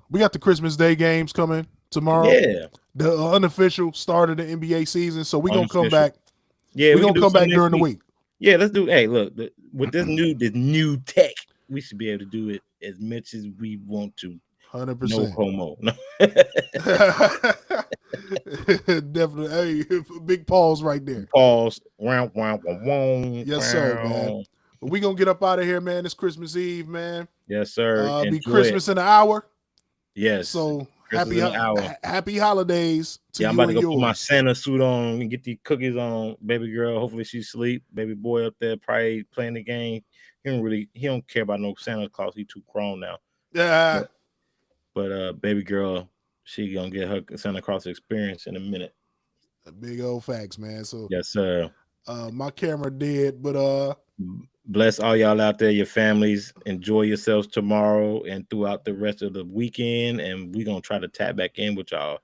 We got the Christmas Day games coming tomorrow. Yeah, the unofficial start of the NBA season. So we're gonna come back. Yeah, we're gonna come back during the week. Yeah, let's do. Hey, look, with this new tech, we should be able to do it as much as we want to. 100%. No homo. No. Definitely. Hey, big pause right there. Pause. Yes, sir, man. But we gonna get up out of here, man. It's Christmas Eve, man. Yes, sir. Be Christmas in an hour. Yes. So happy holidays to you. I'm about to go put my Santa suit on and get these cookies on. Baby girl, hopefully she sleep. Baby boy up there probably playing the game. He don't care about no Santa Claus. He too grown now. Yeah. But baby girl, she gonna get her Santa Claus experience in a minute. Big old facts, man. So yes, sir. My camera dead, but bless all y'all out there, your families. Enjoy yourselves tomorrow and throughout the rest of the weekend. And we're gonna try to tap back in with y'all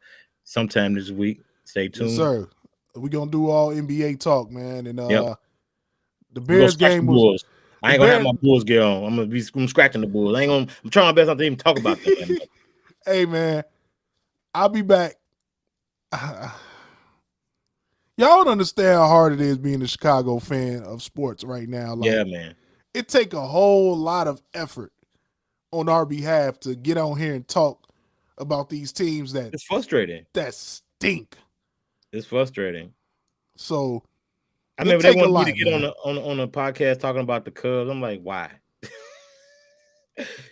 sometime this week. Stay tuned. Yes, sir. We're gonna do all NBA talk, man. And the Bears game was. I ain't gonna have my Bulls gear on. I'm scratching the Bulls. I'm trying my best not to even talk about them. Hey, man, I'll be back. Y'all don't understand how hard it is being a Chicago fan of sports right now. Yeah, man. It take a whole lot of effort on our behalf to get on here and talk about these teams that it's frustrating. That stink. It's frustrating. So I remember they wanted me to get on a podcast talking about the Cubs. I'm like, why?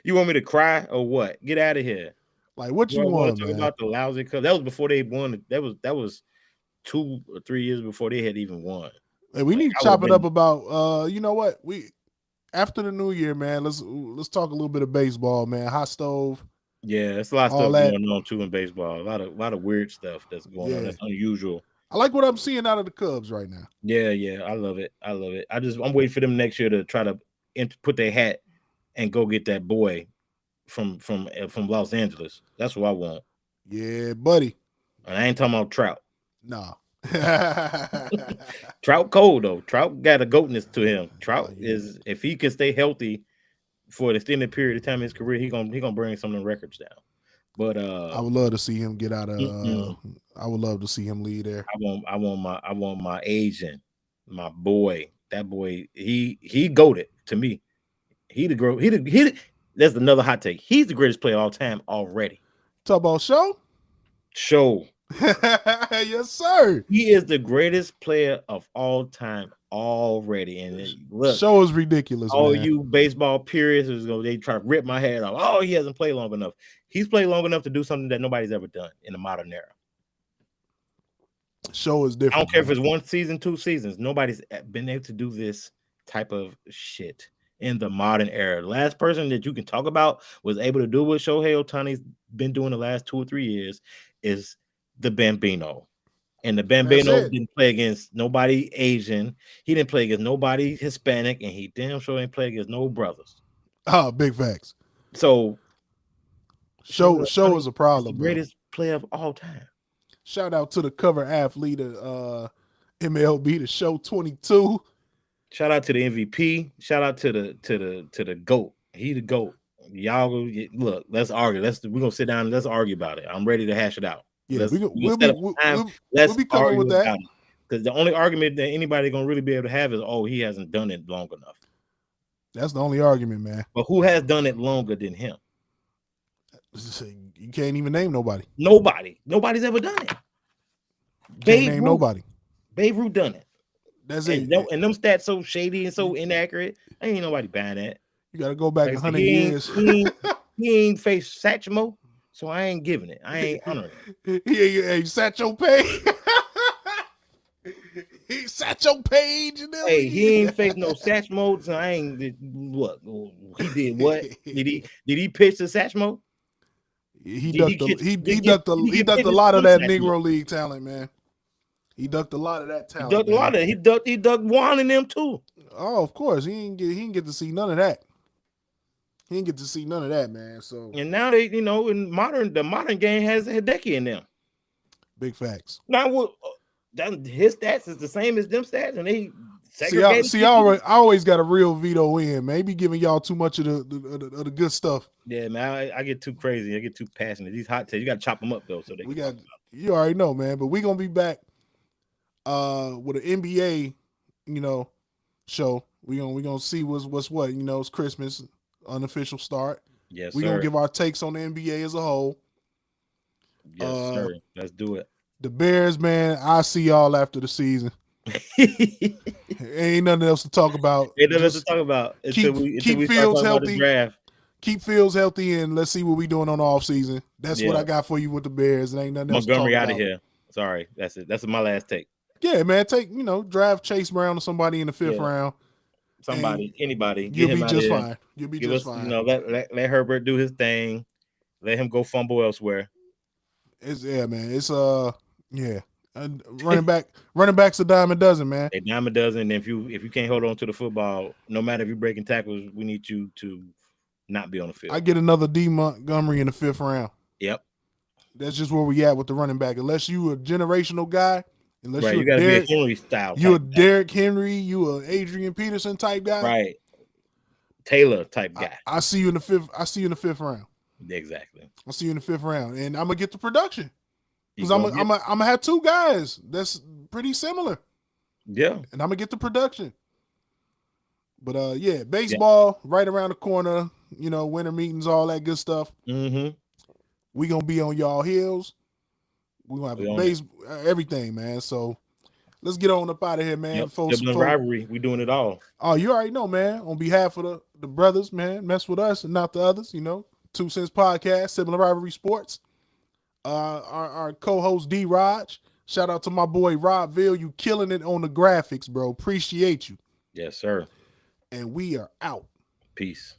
You want me to cry or what? Get out of here. Like, what you want, to man? Talk about the lousy Cubs. That was before they won. That was 2 or 3 years before they had even won. Hey, we need to chop it up about you know what? After the new year, man, let's talk a little bit of baseball, man. Hot stove. Yeah, it's a lot of stuff going on too in baseball. A lot of weird stuff that's going on. That's unusual. I like what I'm seeing out of the Cubs right now. Yeah, I love it. I'm waiting for them next year to try to put their hat and go get that boy from Los Angeles. That's what I want. Yeah, buddy. And I ain't talking about Trout. Nah. Trout cold though. Trout got a goatness to him. Trout is, if he can stay healthy for an extended period of time in his career, he gonna bring some of the records down. But I would love to see him get out of. I would love to see him lead there. I want my agent, my boy. That boy, he goated to me. That's another hot take. He's the greatest player of all time already. Talk about Show. Yes, sir. He is the greatest player of all time already. And look, Show is ridiculous. All man. You baseball purists they try to rip my head off. Oh, he hasn't played long enough. He's played long enough to do something that nobody's ever done in the modern era. Show is different. I don't care if it's 1 season, 2 seasons. Nobody's been able to do this type of shit in the modern era. The last person that you can talk about was able to do what Shohei Ohtani's been doing the last 2 or 3 years is the Bambino. And the Bambino didn't play against nobody Asian. He didn't play against nobody Hispanic, and he damn sure didn't play against no brothers. Oh, big facts. So Show is a problem. The greatest player of all time. Shout out to the cover athlete of MLB, the Show 22. Shout out to the MVP. Shout out to the GOAT. He the GOAT. Y'all look. Let's argue. We're gonna sit down and let's argue about it. I'm ready to hash it out. Yeah, we'll be coming with that. Because the only argument that anybody gonna really be able to have is, oh, he hasn't done it long enough. That's the only argument, man. But who has done it longer than him? You can't even name nobody. Nobody's ever done it. Nobody. Babe Ruth done it. That's it. And them stats so shady and so inaccurate. Ain't nobody buying that. You got to go back 100 years. He ain't faced Satchmo, so I ain't giving it. I ain't honoring it. Hey, Satcho Page. He Satcho Page. Hey, he ain't faced no Satchmo, so I ain't. What he did? What did he pitch to Satchmo? He ducked a lot of that Negro League talent, man. He ducked a lot of that talent. He ducked Juan in them too. Oh, of course. He didn't get to see none of that. He didn't get to see none of that, man. So and now they, in the modern game has Hideki in them. Big facts. Now his stats is the same as them stats, and they see. I always got a real veto in, man. He be giving y'all too much of the good stuff. Yeah, man. I get too crazy. I get too passionate. These hot takes, you got to chop them up though. So you already know, man. But we gonna be back with an NBA, show. We gonna see what's what. It's Christmas, unofficial start. Yes, we gonna give our takes on the NBA as a whole. Yes, sir. Let's do it. The Bears, man. I see y'all after the season. Ain't nothing else to talk about. Ain't nothing else to talk about. Keep Fields healthy. Keep Fields healthy, and let's see what we doing on the off season. That's what I got for you with the Bears. There ain't nothing else. Montgomery out of here. Sorry, that's it. That's my last take. Yeah, man. Draft Chase Brown or somebody in the 5th round. Anybody. You'll be just fine. You'll be just fine. Let Herbert do his thing. Let him go fumble elsewhere. Running back's a dime a dozen, man. A dime a dozen. And if you can't hold on to the football, no matter if you're breaking tackles, we need you to not be on the field. I get another D Montgomery in the 5th round. Yep. That's just where we at with the running back. Unless you a generational guy, you gotta be a Henry style. You a Derrick Henry, you a Adrian Peterson type guy. Right. Taylor type guy. I see you in the 5th. I see you in the 5th round. Exactly. I'll see you in the 5th round, and I'm gonna get the production because I'm gonna have 2 guys that's pretty similar. Yeah, and I'm gonna get the production. But baseball right around the corner. Winter meetings, all that good stuff. Mm-hmm. We gonna be on y'all heels. We gonna have everything, man. So let's get on up out of here, man. Sibling rivalry, we doing it all. Oh, you already know, man. On behalf of the brothers, man, mess with us and not the others. 2 Cents Podcast, Sibling Rivalry Sports. Our co-host D Raj. Shout out to my boy Robville. You killing it on the graphics, bro. Appreciate you. Yes, sir. And we are out. Peace.